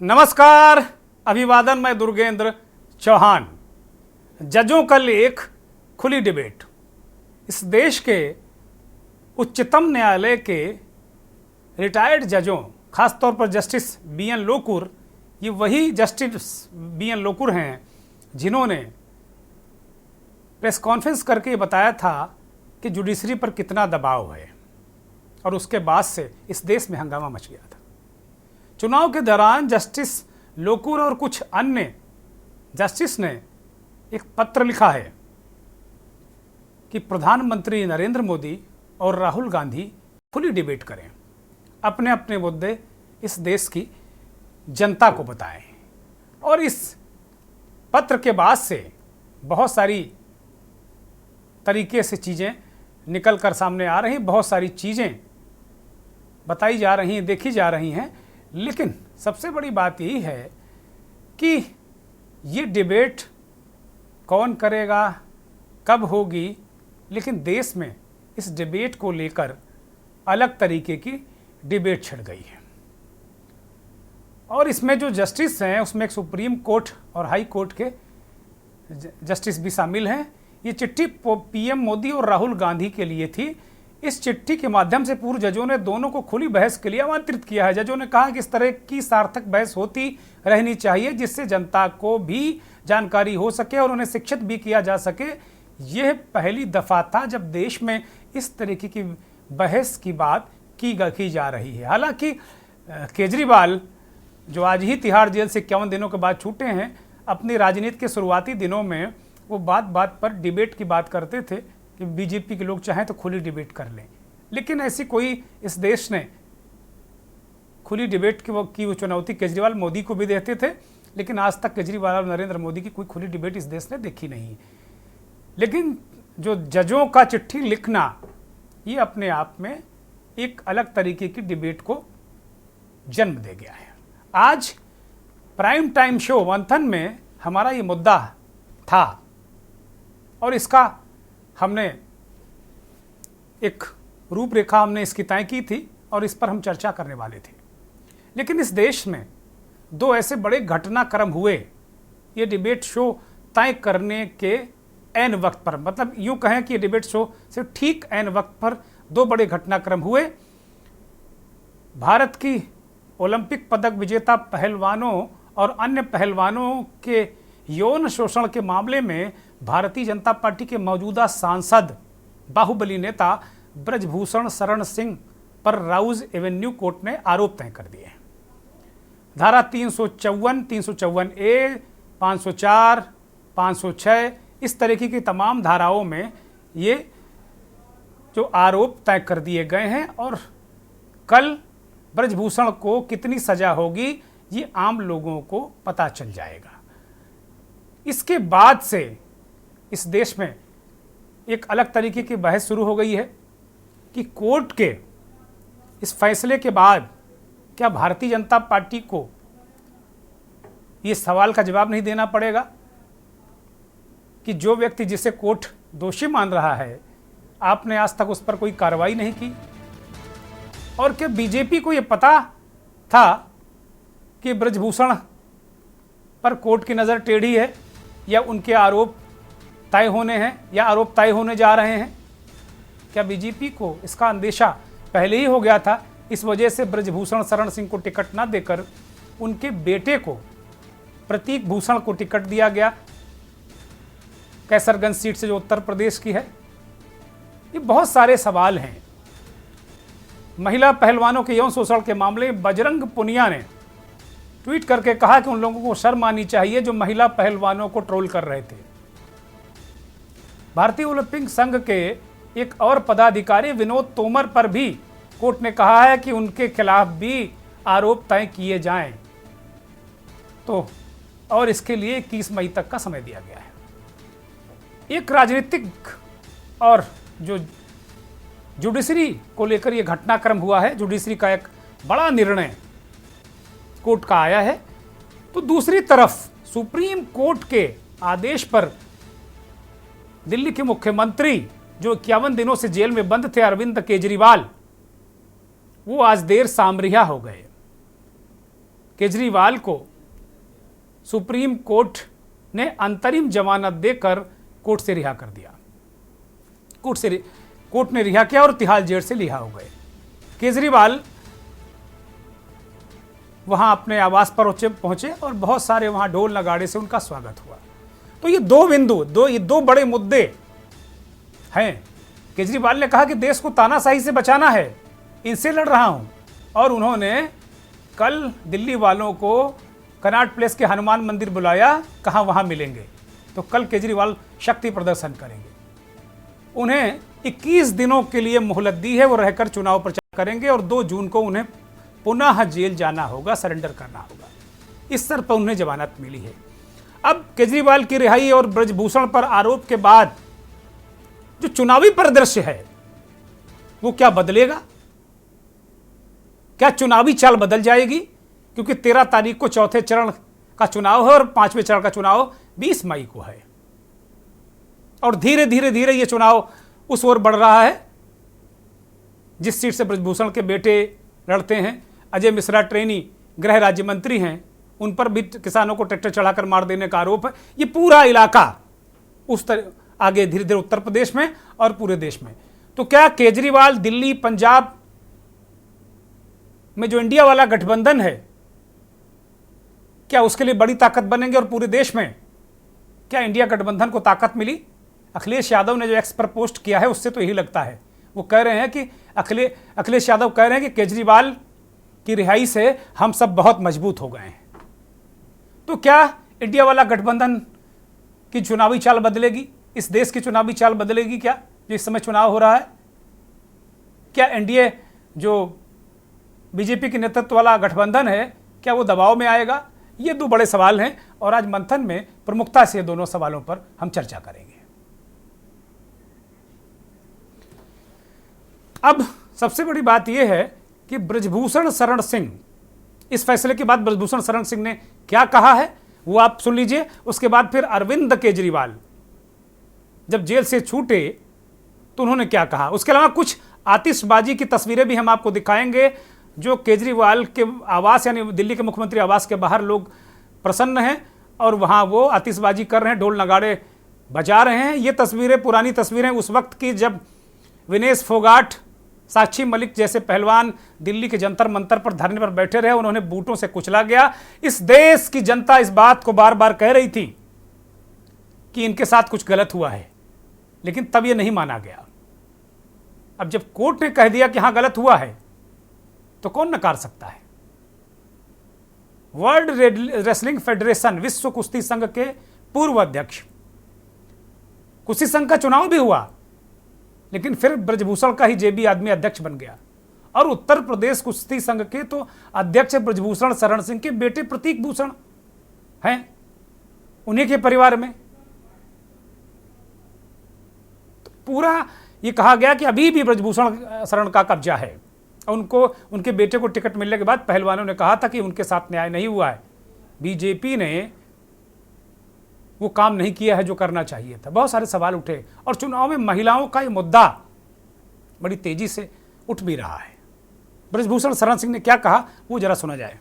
नमस्कार, अभिवादन। मैं दुर्गेंद्र चौहान। जजों का लेख, खुली डिबेट। इस देश के उच्चतम न्यायालय के रिटायर्ड जजों, खासतौर पर जस्टिस बी.एन. लोकुर, ये वही जस्टिस बी.एन. लोकुर हैं जिन्होंने प्रेस कॉन्फ्रेंस करके बताया था कि जुडिशरी पर कितना दबाव है, और उसके बाद से इस देश में हंगामा मच गया था। चुनाव के दौरान जस्टिस लोकुर और कुछ अन्य जस्टिस ने एक पत्र लिखा है कि प्रधानमंत्री नरेंद्र मोदी और राहुल गांधी खुली डिबेट करें, अपने अपने मुद्दे इस देश की जनता को बताएं। और इस पत्र के बाद से बहुत सारी तरीके से चीज़ें निकल कर सामने आ रही, बहुत सारी चीज़ें बताई जा रही हैं, देखी जा रही हैं। लेकिन सबसे बड़ी बात यही है कि ये डिबेट कौन करेगा, कब होगी, लेकिन देश में इस डिबेट को लेकर अलग तरीके की डिबेट छिड़ गई है। और इसमें जो जस्टिस हैं उसमें एक सुप्रीम कोर्ट और हाई कोर्ट के जस्टिस भी शामिल हैं। ये चिट्ठी पीएम मोदी और राहुल गांधी के लिए थी। इस चिट्ठी के माध्यम से पूर्व जजों ने दोनों को खुली बहस के लिए आमंत्रित किया है। जजों ने कहा कि इस तरह की सार्थक बहस होती रहनी चाहिए जिससे जनता को भी जानकारी हो सके और उन्हें शिक्षित भी किया जा सके। यह पहली दफा था जब देश में इस तरीके की बहस की बात की जा रही है। हालांकि केजरीवाल, जो आज ही तिहाड़ जेल से 51 दिनों के बाद छूटे हैं, अपनी राजनीति के शुरुआती दिनों में वो बात बात पर डिबेट की बात करते थे कि बीजेपी के लोग चाहें तो खुली डिबेट कर लें। लेकिन ऐसी कोई इस देश ने खुली डिबेट की वो चुनौती केजरीवाल मोदी को भी देते थे, लेकिन आज तक केजरीवाल और नरेंद्र मोदी की कोई खुली डिबेट इस देश ने देखी नहीं। लेकिन जो जजों का चिट्ठी लिखना, ये अपने आप में एक अलग तरीके की डिबेट को जन्म दे गया है। आज प्राइम टाइम शो मंथन में हमारा ये मुद्दा था और इसका हमने एक रूपरेखा इसकी तय की थी और इस पर हम चर्चा करने वाले थे। लेकिन इस देश में दो ऐसे बड़े घटनाक्रम हुए ये डिबेट शो तय करने के ऐन वक्त पर, मतलब यूं कहें कि ये डिबेट शो से ठीक ऐन वक्त पर दो बड़े घटनाक्रम हुए। भारत की ओलंपिक पदक विजेता पहलवानों और अन्य पहलवानों के यौन शोषण के मामले में भारतीय जनता पार्टी के मौजूदा सांसद बाहुबली नेता ब्रजभूषण शरण सिंह पर राउज एवेन्यू कोर्ट ने आरोप तय कर दिए। धारा 354, 354A, 504, 506 इस तरीके की तमाम धाराओं में ये जो आरोप तय कर दिए गए हैं और कल ब्रजभूषण को कितनी सजा होगी ये आम लोगों को पता चल जाएगा। इसके बाद से इस देश में एक अलग तरीके की बहस शुरू हो गई है कि कोर्ट के इस फैसले के बाद क्या भारतीय जनता पार्टी को ये सवाल का जवाब नहीं देना पड़ेगा कि जो व्यक्ति जिसे कोर्ट दोषी मान रहा है, आपने आज तक उस पर कोई कार्रवाई नहीं की। और क्या बीजेपी को ये पता था कि ब्रजभूषण पर कोर्ट की नज़र टेढ़ी है या उनके आरोप तय होने हैं या आरोप तय होने जा रहे हैं? क्या बीजेपी को इसका अंदेशा पहले ही हो गया था? इस वजह से ब्रजभूषण शरण सिंह को टिकट ना देकर उनके बेटे को, प्रतीक भूषण को टिकट दिया गया कैसरगंज सीट से, जो उत्तर प्रदेश की है। ये बहुत सारे सवाल हैं। महिला पहलवानों के यौन शोषण के मामले में बजरंग पुनिया ने ट्वीट करके कहा कि उन लोगों को शर्म आनी चाहिए जो महिला पहलवानों को ट्रोल कर रहे थे। भारतीय ओलंपिक संघ के एक और पदाधिकारी विनोद तोमर पर भी कोर्ट ने कहा है कि उनके खिलाफ भी आरोप तय किए जाएं, तो और इसके लिए 21 मई तक का समय दिया गया है। एक राजनीतिक और जो जुडिशरी को लेकर यह घटनाक्रम हुआ है, जुडिशरी का एक बड़ा निर्णय कोर्ट का आया है, तो दूसरी तरफ सुप्रीम कोर्ट के आदेश पर दिल्ली के मुख्यमंत्री जो 51 दिनों से जेल में बंद थे, अरविंद केजरीवाल, वो आज देर शाम रिहा हो गए। केजरीवाल को सुप्रीम कोर्ट ने अंतरिम जमानत देकर कोर्ट से रिहा कर दिया। कोर्ट ने रिहा किया और तिहाड़ जेल से रिहा हो गए। केजरीवाल वहां अपने आवास पर पहुंचे और बहुत सारे वहां ढोल नगाड़े से उनका स्वागत हुआ। तो ये दो बड़े मुद्दे हैं। केजरीवाल ने कहा कि देश को तानाशाही से बचाना है, इनसे लड़ रहा हूं, और उन्होंने कल दिल्ली वालों को कनॉट प्लेस के हनुमान मंदिर बुलाया, कहा वहां मिलेंगे। तो कल केजरीवाल शक्ति प्रदर्शन करेंगे। उन्हें 21 दिनों के लिए मोहलत दी है, वो रहकर चुनाव प्रचार करेंगे और 2 जून को उन्हें पुनः जेल जाना होगा, सरेंडर करना होगा। इस स्तर पर उन्हें जमानत मिली है। अब केजरीवाल की रिहाई और ब्रजभूषण पर आरोप के बाद जो चुनावी परिदृश्य है वो क्या बदलेगा? क्या चुनावी चाल बदल जाएगी? क्योंकि 13 तारीख को चौथे चरण का चुनाव है और 5वें चरण का चुनाव 20 मई को है, और धीरे धीरे ये चुनाव उस ओर बढ़ रहा है जिस सीट से ब्रजभूषण के बेटे लड़ते हैं। अजय मिश्रा ट्रेनी गृह राज्य मंत्री हैं, उन पर भी किसानों को ट्रैक्टर चढ़ाकर मार देने का आरोप है। ये पूरा इलाका उस तरह आगे धीरे धीरे उत्तर प्रदेश में और पूरे देश में। तो क्या केजरीवाल दिल्ली पंजाब में जो इंडिया वाला गठबंधन है, क्या उसके लिए बड़ी ताकत बनेंगे? और पूरे देश में क्या इंडिया गठबंधन को ताकत मिली? अखिलेश यादव ने जो एक्स पर पोस्ट किया है उससे तो यही लगता है। वो कह रहे हैं कि अखिलेश यादव कह रहे हैं कि केजरीवाल की रिहाई से हम सब बहुत मजबूत हो गए हैं। तो क्या इंडिया वाला गठबंधन की चुनावी चाल बदलेगी? इस देश की चुनावी चाल बदलेगी क्या, जो इस समय चुनाव हो रहा है? क्या एनडीए जो बीजेपी के नेतृत्व वाला गठबंधन है, क्या वो दबाव में आएगा? ये 2 बड़े सवाल हैं और आज मंथन में प्रमुखता से दोनों सवालों पर हम चर्चा करेंगे। अब सबसे बड़ी बात यह है कि ब्रजभूषण शरण सिंह, इस फैसले के बाद ब्रजभूषण शरण सिंह ने क्या कहा है वो आप सुन लीजिए। उसके बाद फिर अरविंद केजरीवाल जब जेल से छूटे तो उन्होंने क्या कहा। उसके अलावा कुछ आतिशबाजी की तस्वीरें भी हम आपको दिखाएंगे, जो केजरीवाल के आवास यानी दिल्ली के मुख्यमंत्री आवास के बाहर लोग प्रसन्न हैं और वहां वो आतिशबाजी कर रहे हैं, ढोल नगाड़े बजा रहे हैं। ये तस्वीरें पुरानी तस्वीरें उस वक्त की जब विनेश फोगाट, साक्षी मलिक जैसे पहलवान दिल्ली के जंतर मंतर पर धरने पर बैठे रहे, उन्होंने बूटों से कुचला गया। इस देश की जनता इस बात को बार बार कह रही थी कि इनके साथ कुछ गलत हुआ है, लेकिन तब यह नहीं माना गया। अब जब कोर्ट ने कह दिया कि हां गलत हुआ है तो कौन नकार सकता है? वर्ल्ड रेसलिंग फेडरेशन, विश्व कुश्ती संघ के पूर्व अध्यक्ष, कुश्ती संघ का चुनाव भी हुआ लेकिन फिर ब्रजभूषण का ही जेबी आदमी अध्यक्ष बन गया, और उत्तर प्रदेश कुश्ती संघ के तो अध्यक्ष ब्रजभूषण शरण सिंह के बेटे प्रतीक भूषण हैं, उन्हीं के परिवार में। तो पूरा ये कहा गया कि अभी भी ब्रजभूषण शरण का कब्जा है। उनको, उनके बेटे को टिकट मिलने के बाद पहलवानों ने कहा था कि उनके साथ न्याय नहीं हुआ है, बीजेपी ने वो काम नहीं किया है जो करना चाहिए था। बहुत सारे सवाल उठे और चुनाव में महिलाओं का ये मुद्दा बड़ी तेजी से उठ भी रहा है। ब्रजभूषण शरण सिंह ने क्या कहा वो जरा सुना जाए।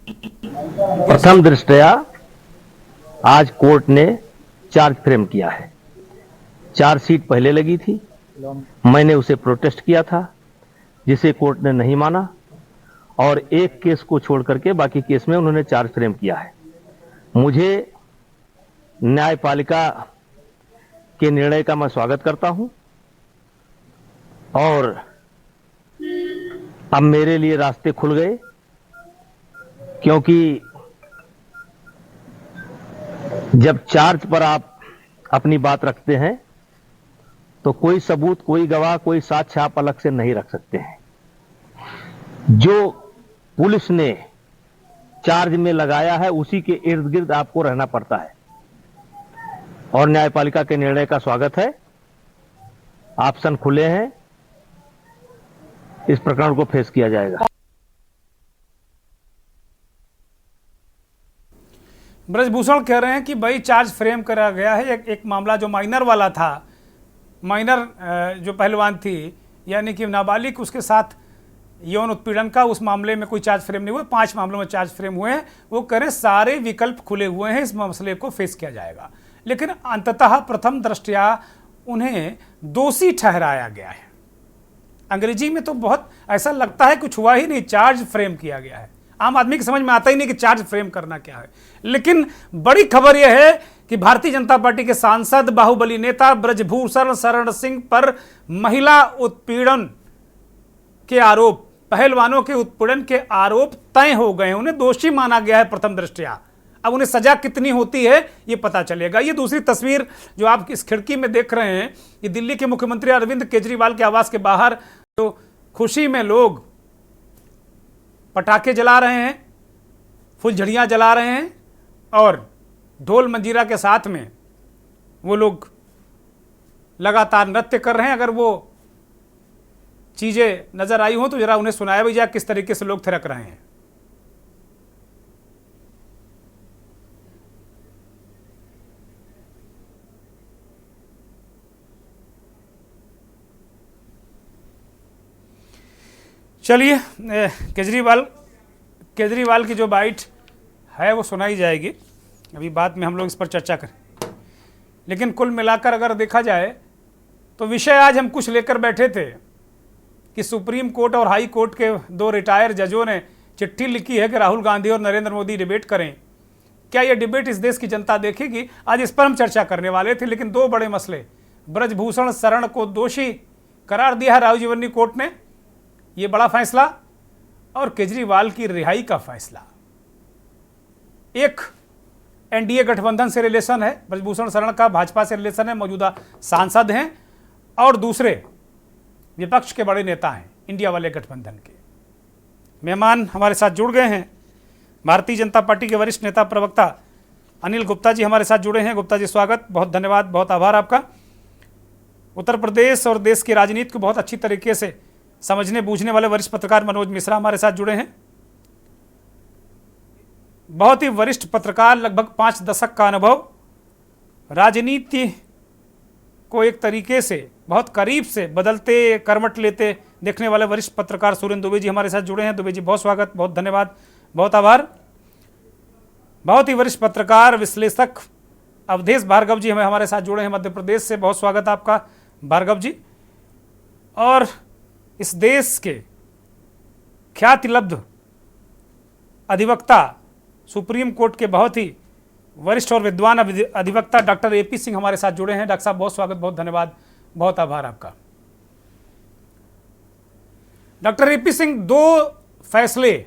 प्रथम दृष्टया आज कोर्ट ने चार्ज फ्रेम किया है। चार्जशीट पहले लगी थी, मैंने उसे प्रोटेस्ट किया था जिसे कोर्ट ने नहीं माना, और एक केस को छोड़ करके बाकी केस में उन्होंने चार्ज फ्रेम किया है। मुझे न्यायपालिका के निर्णय का मैं स्वागत करता हूं, और अब मेरे लिए रास्ते खुल गए, क्योंकि जब चार्ज पर आप अपनी बात रखते हैं तो कोई सबूत, कोई गवाह, कोई साक्ष्य आप अलग से नहीं रख सकते हैं। जो पुलिस ने चार्ज में लगाया है उसी के इर्द गिर्द आपको रहना पड़ता है, और न्यायपालिका के निर्णय का स्वागत है। ऑप्शन खुले हैं, इस प्रकरण को फेस किया जाएगा। ब्रजभूषण कह रहे हैं कि भाई चार्ज फ्रेम करा गया है। एक मामला जो माइनर वाला था, माइनर जो पहलवान थी यानी कि नाबालिग, उसके साथ यौन उत्पीड़न का, उस मामले में कोई चार्ज फ्रेम नहीं हुआ, 5 मामलों में चार्ज फ्रेम हुए हैं। वो कह रहे सारे विकल्प खुले हुए हैं, इस मसले को फेस किया जाएगा। लेकिन अंततः प्रथम दृष्टया उन्हें दोषी ठहराया गया है। अंग्रेजी में तो बहुत ऐसा लगता है कुछ हुआ ही नहीं, चार्ज फ्रेम किया गया है। आम आदमी की समझ में आता ही नहीं कि चार्ज फ्रेम करना क्या है। लेकिन बड़ी खबर यह है कि भारतीय जनता पार्टी के सांसद बाहुबली नेता ब्रजभूषण शरण सिंह पर महिला उत्पीड़न के आरोप, पहलवानों के उत्पीड़न के आरोप तय हो गए, उन्हें दोषी माना गया है प्रथम दृष्टया। अब उन्हें सजा कितनी होती है ये पता चलेगा। ये दूसरी तस्वीर जो आप इस खिड़की में देख रहे हैं, ये दिल्ली के मुख्यमंत्री अरविंद केजरीवाल के आवास के बाहर तो खुशी में लोग पटाखे जला रहे हैं, फुलझड़ियां जला रहे हैं और ढोल मंजीरा के साथ में वो लोग लगातार नृत्य कर रहे हैं। अगर वो चीजें नजर आई हो तो जरा उन्हें सुनाया भी जाए किस तरीके से लोग थिरक रहे हैं। चलिए, केजरीवाल की जो बाइट है वो सुनाई जाएगी, अभी बाद में हम लोग इस पर चर्चा करें। लेकिन कुल मिलाकर अगर देखा जाए तो विषय आज हम कुछ लेकर बैठे थे कि सुप्रीम कोर्ट और हाई कोर्ट के 2 रिटायर जजों ने चिट्ठी लिखी है कि राहुल गांधी और नरेंद्र मोदी डिबेट करें। क्या यह डिबेट इस देश की जनता देखेगी? आज इस पर हम चर्चा करने वाले थे। लेकिन 2 बड़े मसले, ब्रजभूषण शरण को दोषी करार दिया है राजीवरनी कोर्ट ने, ये बड़ा फैसला, और केजरीवाल की रिहाई का फैसला। एक एनडीए गठबंधन से रिलेशन है, ब्रजभूषण शरण का भाजपा से रिलेशन है, मौजूदा सांसद हैं, और दूसरे विपक्ष के बड़े नेता हैं इंडिया वाले गठबंधन के। मेहमान हमारे साथ जुड़ गए हैं, भारतीय जनता पार्टी के वरिष्ठ नेता प्रवक्ता अनिल गुप्ता जी हमारे साथ जुड़े हैं। गुप्ता जी स्वागत, बहुत धन्यवाद, बहुत आभार आपका। उत्तर प्रदेश और देश की राजनीति को बहुत अच्छी तरीके से समझने बूझने वाले वरिष्ठ पत्रकार मनोज मिश्रा हमारे साथ जुड़े हैं। बहुत ही वरिष्ठ पत्रकार, लगभग 5 दशक का अनुभव, राजनीति को एक तरीके से बहुत करीब से बदलते करवट लेते देखने वाले वरिष्ठ पत्रकार सुरेंद्र दुबे जी हमारे साथ जुड़े हैं। दुबे जी बहुत स्वागत, बहुत धन्यवाद, बहुत आभार। बहुत ही वरिष्ठ पत्रकार विश्लेषक अवधेश भार्गव जी हमारे साथ जुड़े हैं मध्य प्रदेश से, बहुत स्वागत आपका भार्गव जी। और इस देश के ख्यातिलब्ध अधिवक्ता, सुप्रीम कोर्ट के बहुत ही वरिष्ठ और विद्वान अधिवक्ता डॉक्टर एपी सिंह हमारे साथ जुड़े हैं। डॉक्टर साहब बहुत स्वागत, बहुत धन्यवाद, बहुत आभार आपका। डॉक्टर एपी सिंह, 2 फैसले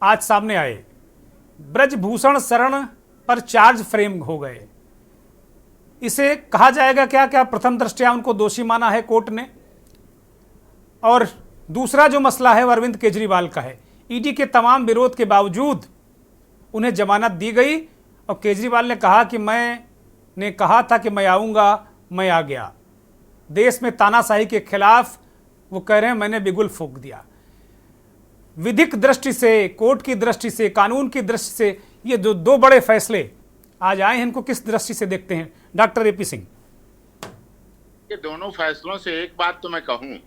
आज सामने आए। ब्रजभूषण शरण पर चार्ज फ्रेम हो गए, इसे कहा जाएगा क्या क्या प्रथम दृष्टया उनको दोषी माना है कोर्ट ने? और दूसरा जो मसला है वो अरविंद केजरीवाल का है। ईडी के तमाम विरोध के बावजूद उन्हें जमानत दी गई और केजरीवाल ने कहा कि मैंने कहा था कि मैं आऊँगा, मैं आ गया। देश में तानाशाही के खिलाफ वो कह रहे हैं मैंने बिगुल फूंक दिया। विधिक दृष्टि से, कोर्ट की दृष्टि से, कानून की दृष्टि से ये जो 2 बड़े फैसले आज आए हैं, इनको किस दृष्टि से देखते हैं डॉक्टर एपी सिंह? ये दोनों फैसलों से एक बात तो मैं कहूं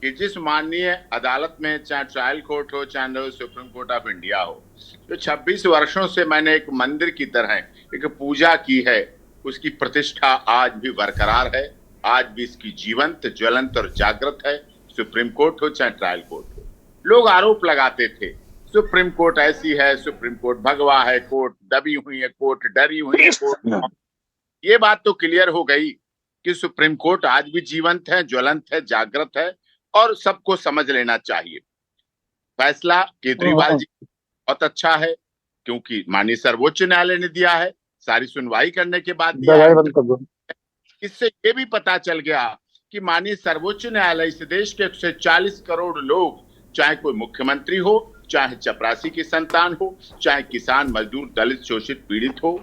कि जिस माननीय अदालत में, चाहे ट्रायल कोर्ट हो चाहे सुप्रीम कोर्ट ऑफ इंडिया हो, जो 26 वर्षों से मैंने एक मंदिर की तरह एक पूजा की है, उसकी प्रतिष्ठा आज भी बरकरार है, आज भी इसकी जीवंत, ज्वलंत और जागृत है। सुप्रीम कोर्ट हो चाहे ट्रायल कोर्ट हो। लोग आरोप लगाते थे सुप्रीम कोर्ट ऐसी है, सुप्रीम कोर्ट भगवा है, कोर्ट दबी हुई है, कोर्ट डरी हुई है, कोर्ट। ये बात तो क्लियर हो गई कि सुप्रीम कोर्ट आज भी जीवंत है, ज्वलंत है, जागृत है और सबको समझ लेना चाहिए। फैसला केजरीवाल जी बहुत अच्छा है क्योंकि माननीय सर्वोच्च न्यायालय ने दिया है, सारी सुनवाई करने के बाद दिया है। इससे ये भी पता चल गया कि माननीय सर्वोच्च न्यायालय इस देश के 140 करोड़ लोग, चाहे कोई मुख्यमंत्री हो, चाहे चपरासी की संतान हो, चाहे किसान, मजदूर, दलित, शोषित, पीड़ित हो,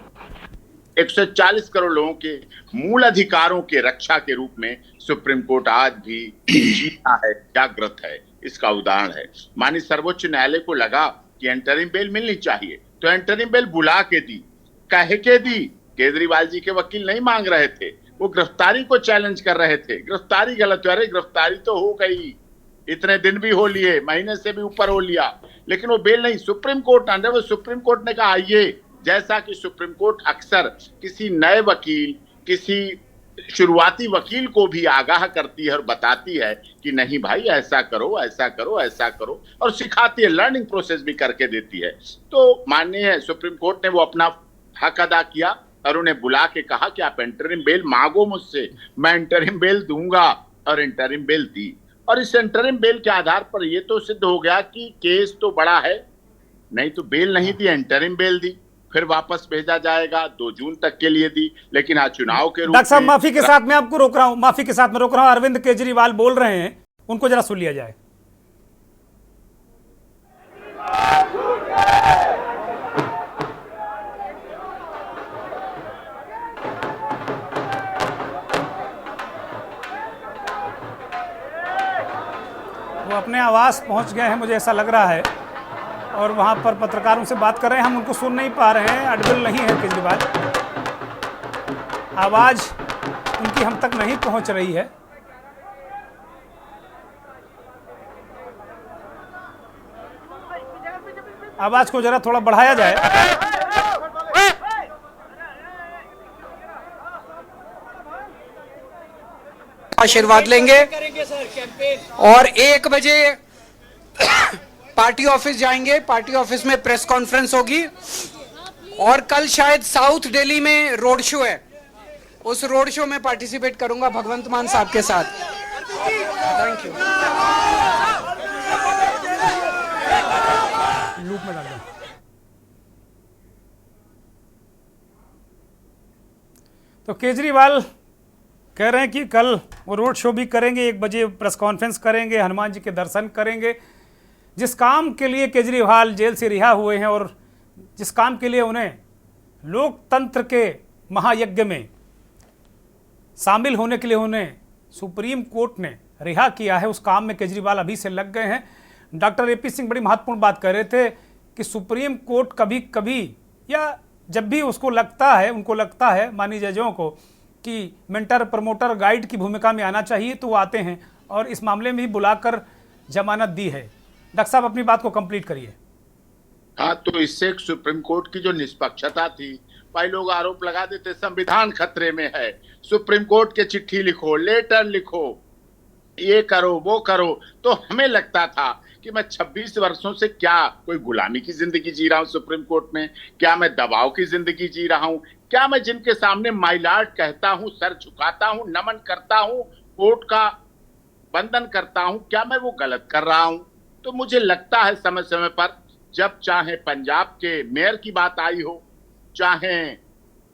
140 करोड़ लोगों के मूल अधिकारों के रक्षा के रूप में सुप्रीम कोर्ट आज भी जीता है, जागृत है। इसका उदाहरण है। माननीय सर्वोच्च न्यायालय को लगा कि एंटरिम बेल मिलनी चाहिए तो एंटरिम बेल बुला के दी, कह के दी। केजरीवाल जी के वकील नहीं मांग रहे थे, वो गिरफ्तारी को चैलेंज कर रहे थे। गिरफ्तारी गलत है, अरे गिरफ्तारी तो हो गई, इतने दिन भी हो लिए, महीने से भी ऊपर हो लिया, लेकिन वो बेल नहीं। सुप्रीम कोर्ट अंदर, वो सुप्रीम कोर्ट ने कहा आइए, जैसा कि सुप्रीम कोर्ट अक्सर किसी नए वकील, किसी शुरुआती वकील को भी आगाह करती है और बताती है कि नहीं भाई ऐसा करो, ऐसा करो, ऐसा करो, और सिखाती है, लर्निंग प्रोसेस भी करके देती है। तो माननीय सुप्रीम कोर्ट ने वो अपना हक अदा किया और उन्हें बुला के कहा कि आप इंटरिम बेल मांगो मुझसे, मैं इंटरिम बेल दूंगा, और इंटरिम बेल दी। और इस इंटरिम बेल के आधार पर यह तो सिद्ध हो गया कि केस तो बड़ा है, नहीं तो बेल नहीं दी, इंटरिम बेल दी, फिर वापस भेजा जाएगा, 2 जून तक के लिए दी। लेकिन आज चुनाव के रूप में, डॉक्टर साहब माफी के साथ मैं आपको रोक रहा हूं, माफी के साथ मैं रोक रहा हूं। अरविंद केजरीवाल बोल रहे हैं, उनको जरा सुन लिया जाए। वो अपने आवास पहुंच गए हैं, मुझे ऐसा लग रहा है, और वहां पर पत्रकारों से बात कर रहे हैं। हम उनको सुन नहीं पा रहे हैं, अडबिल नहीं है केजरीवाल, आवाज उनकी हम तक नहीं पहुंच रही है। आवाज को जरा थोड़ा बढ़ाया जाए। आशीर्वाद लेंगे और 1 बजे पार्टी ऑफिस जाएंगे। पार्टी ऑफिस में प्रेस कॉन्फ्रेंस होगी और कल शायद साउथ दिल्ली में रोड शो है, उस रोड शो में पार्टिसिपेट करूंगा भगवंत मान साहब के साथ। Thank you. लूप में डाल दो। तो केजरीवाल कह रहे हैं कि कल वो रोड शो भी करेंगे, 1 बजे प्रेस कॉन्फ्रेंस करेंगे, हनुमान जी के दर्शन करेंगे। जिस काम के लिए केजरीवाल जेल से रिहा हुए हैं और जिस काम के लिए उन्हें लोकतंत्र के महायज्ञ में शामिल होने के लिए उन्हें सुप्रीम कोर्ट ने रिहा किया है, उस काम में केजरीवाल अभी से लग गए हैं। डॉक्टर एपी सिंह बड़ी महत्वपूर्ण बात कर रहे थे कि सुप्रीम कोर्ट कभी कभी या जब भी उसको लगता है, उनको लगता है माननीय जजों को कि मेंटर, प्रमोटर, गाइड की भूमिका में आना चाहिए, तो वो आते हैं और इस मामले में भी बुलाकर जमानत दी है। डॉक्टर साहब अपनी बात को कंप्लीट करिए। हाँ, तो इससे सुप्रीम कोर्ट की जो निष्पक्षता थी, भाई लोग आरोप लगा देते संविधान खतरे में है, सुप्रीम कोर्ट के चिट्ठी लिखो, लेटर लिखो, ये करो, वो करो। तो हमें लगता था कि मैं 26 वर्षों से क्या कोई गुलामी की जिंदगी जी रहा हूं सुप्रीम कोर्ट में, क्या मैं दबाव की जिंदगी जी रहा हूं, क्या मैं जिनके सामने माय लॉर्ड कहता हूं, सर झुकाता हूं, नमन करता हूं, कोर्ट का वंदन करता हूं, क्या मैं वो गलत कर रहा हूं? तो मुझे लगता है समय समय पर, जब चाहे पंजाब के मेयर की बात आई हो, चाहे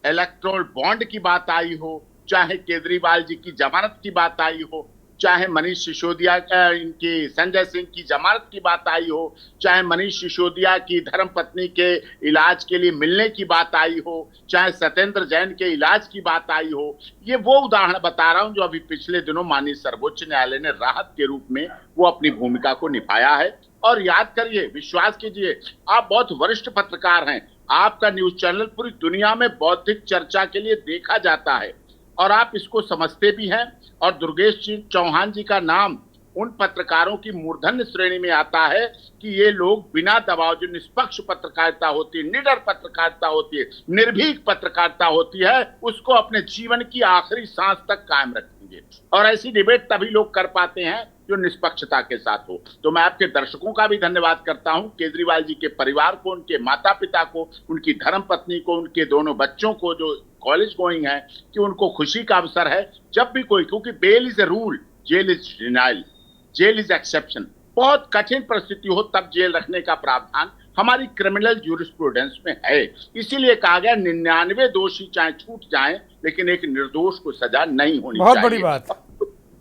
इलेक्टोरल बॉन्ड की बात आई हो, चाहे केजरीवाल जी की जमानत की बात आई हो, चाहे मनीष सिसोदिया इनकी संजय सिंह की जमानत की बात आई हो, चाहे मनीष सिसोदिया की धर्म पत्नी के इलाज के लिए मिलने की बात आई हो, चाहे सत्येंद्र जैन के इलाज की बात आई हो, ये वो उदाहरण बता रहा हूं जो अभी पिछले दिनों माननीय सर्वोच्च न्यायालय ने राहत के रूप में वो अपनी भूमिका को निभाया है। और याद करिए, विश्वास कीजिए, आप बहुत वरिष्ठ पत्रकार हैं, आपका न्यूज चैनल पूरी दुनिया में बौद्धिक चर्चा के लिए देखा जाता है और आप इसको समझते भी हैं। और दुर्गेश सिंह चौहान जी का नाम उन पत्रकारों की मूर्धन्य श्रेणी में आता है कि ये लोग बिना दबाव, जो निष्पक्ष पत्रकारिता होती है, निडर पत्रकारिता होती है, निर्भीक पत्रकारिता होती है, उसको अपने जीवन की आखिरी सांस तक कायम रखेंगे। और ऐसी डिबेट तभी लोग कर पाते हैं जो निष्पक्षता के साथ हो। तो मैं आपके दर्शकों का भी धन्यवाद करता हूं, केजरीवाल जी के परिवार को, उनके माता पिता को, उनकी धर्मपत्नी को, उनके दोनों बच्चों को जो कॉलेज गोइंग है, कि उनको खुशी का अवसर है जब भी कोई, क्योंकि bail is a rule, jail is denial, jail is exception. बहुत कठिन परिस्थिति हो तब जेल रखने का प्रावधान हमारी क्रिमिनल जूरिस्प्रूडेंस में है। इसीलिए कहा गया 99 दोषी चाहे छूट जाएं, लेकिन एक निर्दोष को सजा नहीं होनी चाहिए। बहुत बड़ी बात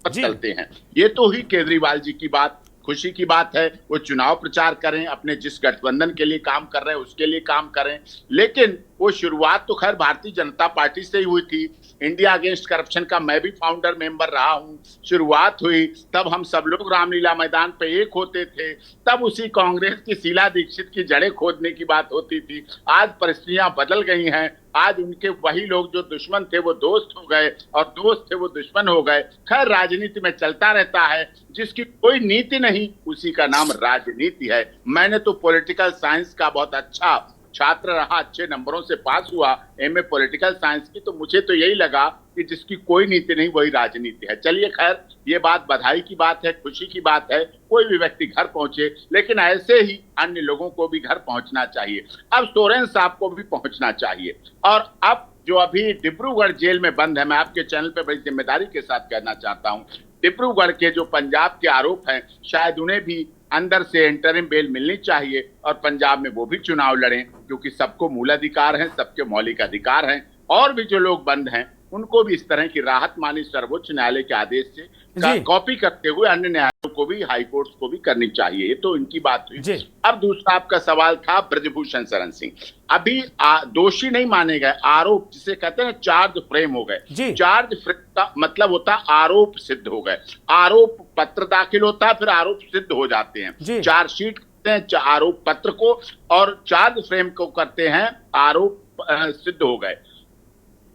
चलते हैं। ये तो ही केजरीवाल जी की बात, खुशी की बात है, वो चुनाव प्रचार करें, अपने जिस गठबंधन के लिए काम कर रहे हैं उसके लिए काम करें। लेकिन वो शुरुआत तो खैर भारतीय जनता पार्टी से ही हुई थी, इंडिया अगेंस्ट करप्शन का मैं भी फाउंडर मेंबर रहा हूं। शुरुआत हुई तब हम सब लोग रामलीला मैदान पे एक होते थे, तब उसी कांग्रेस की शीला दीक्षित की जड़ें खोदने की बात होती थी। आज परिस्थितियां बदल गई हैं, आज उनके वही लोग जो दुश्मन थे वो दोस्त हो गए और दोस्त थे वो दुश्मन हो गए। खैर, राजनीति में चलता रहता है, जिसकी कोई नीति नहीं उसी का नाम राजनीति है। मैंने तो पॉलिटिकल साइंस का बहुत अच्छा छात्र रहा, अच्छे नंबरों से पास हुआ एमए पॉलिटिकल साइंस की, तो मुझे तो यही लगा कि जिसकी कोई नीति नहीं वही राजनीति है। चलिए खैर, ये बात बधाई की बात है, खुशी की बात है, कोई भी व्यक्ति घर पहुंचे, लेकिन ऐसे ही अन्य लोगों को भी घर पहुंचना चाहिए। अब सोरेन साहब को भी पहुंचना चाहिए। और अब जो अभी डिब्रूगढ़ जेल में बंद है, मैं आपके चैनल पे बड़ी जिम्मेदारी के साथ कहना चाहता हूं, डिब्रूगढ़ के जो पंजाब के आरोप हैं, शायद उन्हें भी अंदर से इंटरिम बेल मिलनी चाहिए और पंजाब में वो भी चुनाव लड़ें, क्योंकि सबको मूल अधिकार हैं, सबके मौलिक अधिकार हैं। और भी जो लोग बंद हैं उनको भी इस तरह की राहत मानी सर्वोच्च न्यायालय के आदेश से कॉपी करते हुए अन्य न्यायालयों को भी, हाई कोर्ट को भी करनी चाहिए। ये तो इनकी बात हुई। अब दूसरा आपका सवाल था ब्रजभूषण शरण सिंह। अभी दोषी नहीं माने गए, आरोप जिसे कहते हैं चार्ज फ्रेम हो गए। चार्ज फ्रेम का मतलब होता है आरोप सिद्ध हो गए। आरोप पत्र दाखिल होता है, फिर आरोप सिद्ध हो जाते हैं। चार्जशीट करते हैं आरोप पत्र को, और चार्ज फ्रेम को करते हैं आरोप सिद्ध हो गए।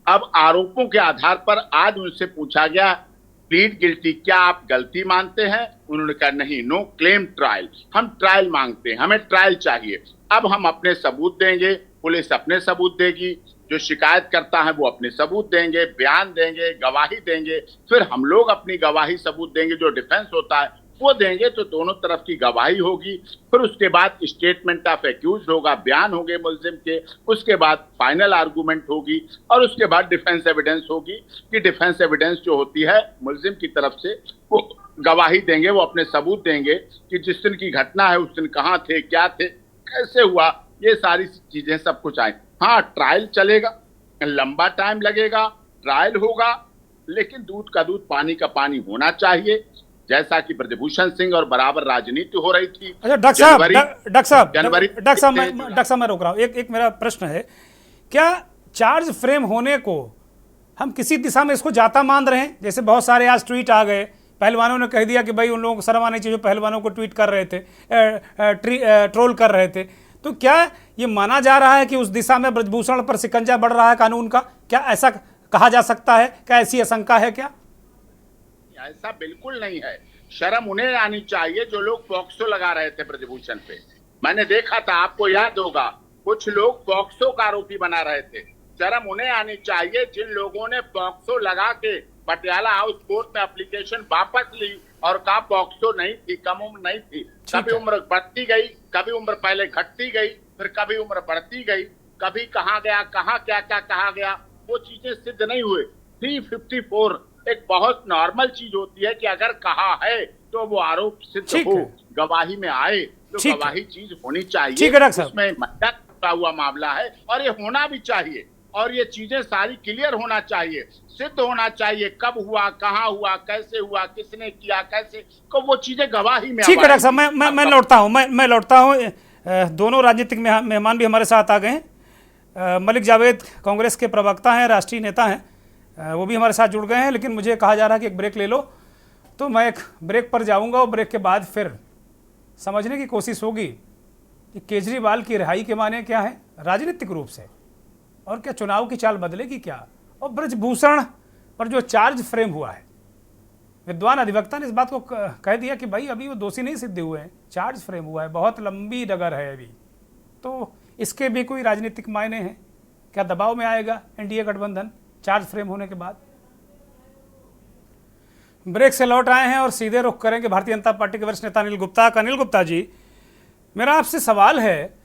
अब आरोपों के आधार पर आज उनसे पूछा गया प्लीड गिल्टी, क्या आप गलती मानते हैं? उन्होंने कहा नहीं, नो क्लेम ट्रायल, हम ट्रायल मांगते हैं, हमें ट्रायल चाहिए। अब हम अपने सबूत देंगे, पुलिस अपने सबूत देगी, जो शिकायत करता है वो अपने सबूत देंगे, बयान देंगे, गवाही देंगे, फिर हम लोग अपनी गवाही सबूत देंगे, जो डिफेंस होता है वो देंगे, तो दोनों तरफ की गवाही होगी। फिर उसके बाद स्टेटमेंट ऑफ एक्यूज होगा, बयान होंगे मुल्जिम के, उसके बाद फाइनल आर्गूमेंट होगी, और उसके बाद डिफेंस एविडेंस होगी। कि डिफेंस एविडेंस जो होती है मुल्जिम की तरफ से, वो गवाही देंगे, वो अपने सबूत देंगे कि जिस दिन की घटना है उस दिन कहाँ थे, क्या थे, कैसे हुआ, ये सारी चीजें सब कुछ आए। हाँ, ट्रायल चलेगा, लंबा टाइम लगेगा, ट्रायल होगा, लेकिन दूध का दूध पानी का पानी होना चाहिए, जैसा कि ब्रजभूषण सिंह और बराबर राजनीति हो रही थी। अच्छा डॉक्टर साहब मैं रोक रहा हूँ, एक मेरा प्रश्न है, क्या चार्ज फ्रेम होने को हम किसी दिशा में इसको जाता मान रहे हैं? जैसे बहुत सारे आज ट्वीट आ गए, पहलवानों ने कह दिया कि भाई उन लोगों को शर्म आनी चाहिए, पहलवानों को ट्वीट कर रहे थे, ट्रोल कर रहे थे, तो क्या ये माना जा रहा है कि उस दिशा में ब्रजभूषण पर शिकंजा बढ़ रहा है कानून का? क्या ऐसा कहा जा सकता है? क्या ऐसी आशंका है? क्या ऐसा बिल्कुल नहीं है। शर्म उन्हें आनी चाहिए जो लोग पॉक्सो लगा रहे थे ब्रजभूषण पे। मैंने देखा था, आपको याद होगा, कुछ लोग पॉक्सो का आरोपी बना रहे थे। शर्म उन्हें आनी चाहिए जिन लोगों ने पॉक्सो लगा के पटियाला हाउस कोर्ट में एप्लीकेशन वापस ली और कहा पॉक्सो नहीं थी, कम उम्र नहीं थी। कभी उम्र बढ़ती गई, कभी उम्र पहले घटती गई, फिर कभी उम्र बढ़ती गई, कभी कहा गया, कहाँ क्या क्या कहा गया, वो चीजें सिद्ध नहीं हुए। 354 एक बहुत नॉर्मल चीज होती है कि अगर कहा है तो वो आरोप सिद्ध हो, गवाही में आए, तो गवाही चीज होनी चाहिए। इसमें मजाक का हुआ मामला है और ये होना भी चाहिए, और ये चीजें सारी क्लियर होना चाहिए, सिद्ध होना चाहिए, कब हुआ, कहाँ हुआ, कैसे हुआ, किसने किया, कैसे, तो वो चीजें गवाही में। ठीक है डॉक्टर साहब, मैं लौटता हूँ। दोनों राजनीतिक मेहमान भी हमारे साथ आ गए हैं। मलिक जावेद कांग्रेस के प्रवक्ता हैं, राष्ट्रीय नेता हैं, वो भी हमारे साथ जुड़ गए हैं, लेकिन मुझे कहा जा रहा है कि एक ब्रेक ले लो, तो मैं एक ब्रेक पर जाऊंगा और ब्रेक के बाद फिर समझने की कोशिश होगी कि केजरीवाल की रिहाई के माने क्या है राजनीतिक रूप से, और क्या चुनाव की चाल बदलेगी क्या, और ब्रजभूषण पर जो चार्ज फ्रेम हुआ है, विद्वान अधिवक्ता ने इस बात को कह दिया कि भाई अभी वो दोषी नहीं सिद्ध हुए हैं, चार्ज फ्रेम हुआ है, बहुत लंबी डगर है अभी, तो इसके भी कोई राजनीतिक मायने हैं? क्या दबाव में आएगा एनडीए गठबंधन चार्ज फ्रेम होने के बाद? ब्रेक से लौट आए हैं और सीधे रुख करेंगे भारतीय जनता पार्टी के वरिष्ठ नेता अनिल गुप्ता का। अनिल गुप्ता जी, मेरा आपसे सवाल है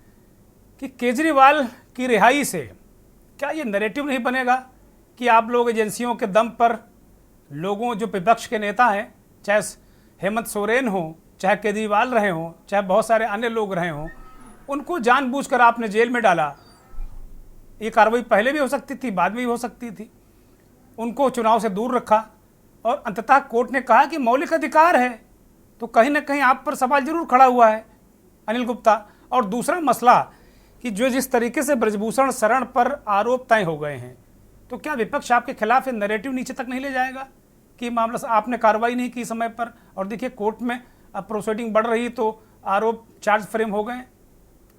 कि केजरीवाल की रिहाई से क्या ये नैरेटिव नहीं बनेगा कि आप लोग एजेंसियों के दम पर लोगों, जो विपक्ष के नेता हैं, चाहे हेमंत सोरेन हो, चाहे केजरीवाल रहे हों, चाहे बहुत सारे अन्य लोग रहे हों, उनको जानबूझकर आपने जेल में डाला? ये कार्रवाई पहले भी हो सकती थी, बाद में भी हो सकती थी। उनको चुनाव से दूर रखा और अंततः कोर्ट ने कहा कि मौलिक अधिकार है, तो कहीं ना कहीं आप पर सवाल जरूर खड़ा हुआ है अनिल गुप्ता। और दूसरा मसला कि जो जिस तरीके से ब्रजभूषण शरण पर आरोप तय हो गए हैं, तो क्या विपक्ष आपके खिलाफ ये नैरेटिव नीचे तक नहीं ले जाएगा कि मामला से आपने कार्रवाई नहीं की समय पर, और देखिए कोर्ट में अब प्रोसीडिंग बढ़ रही तो आरोप चार्ज फ्रेम हो गए?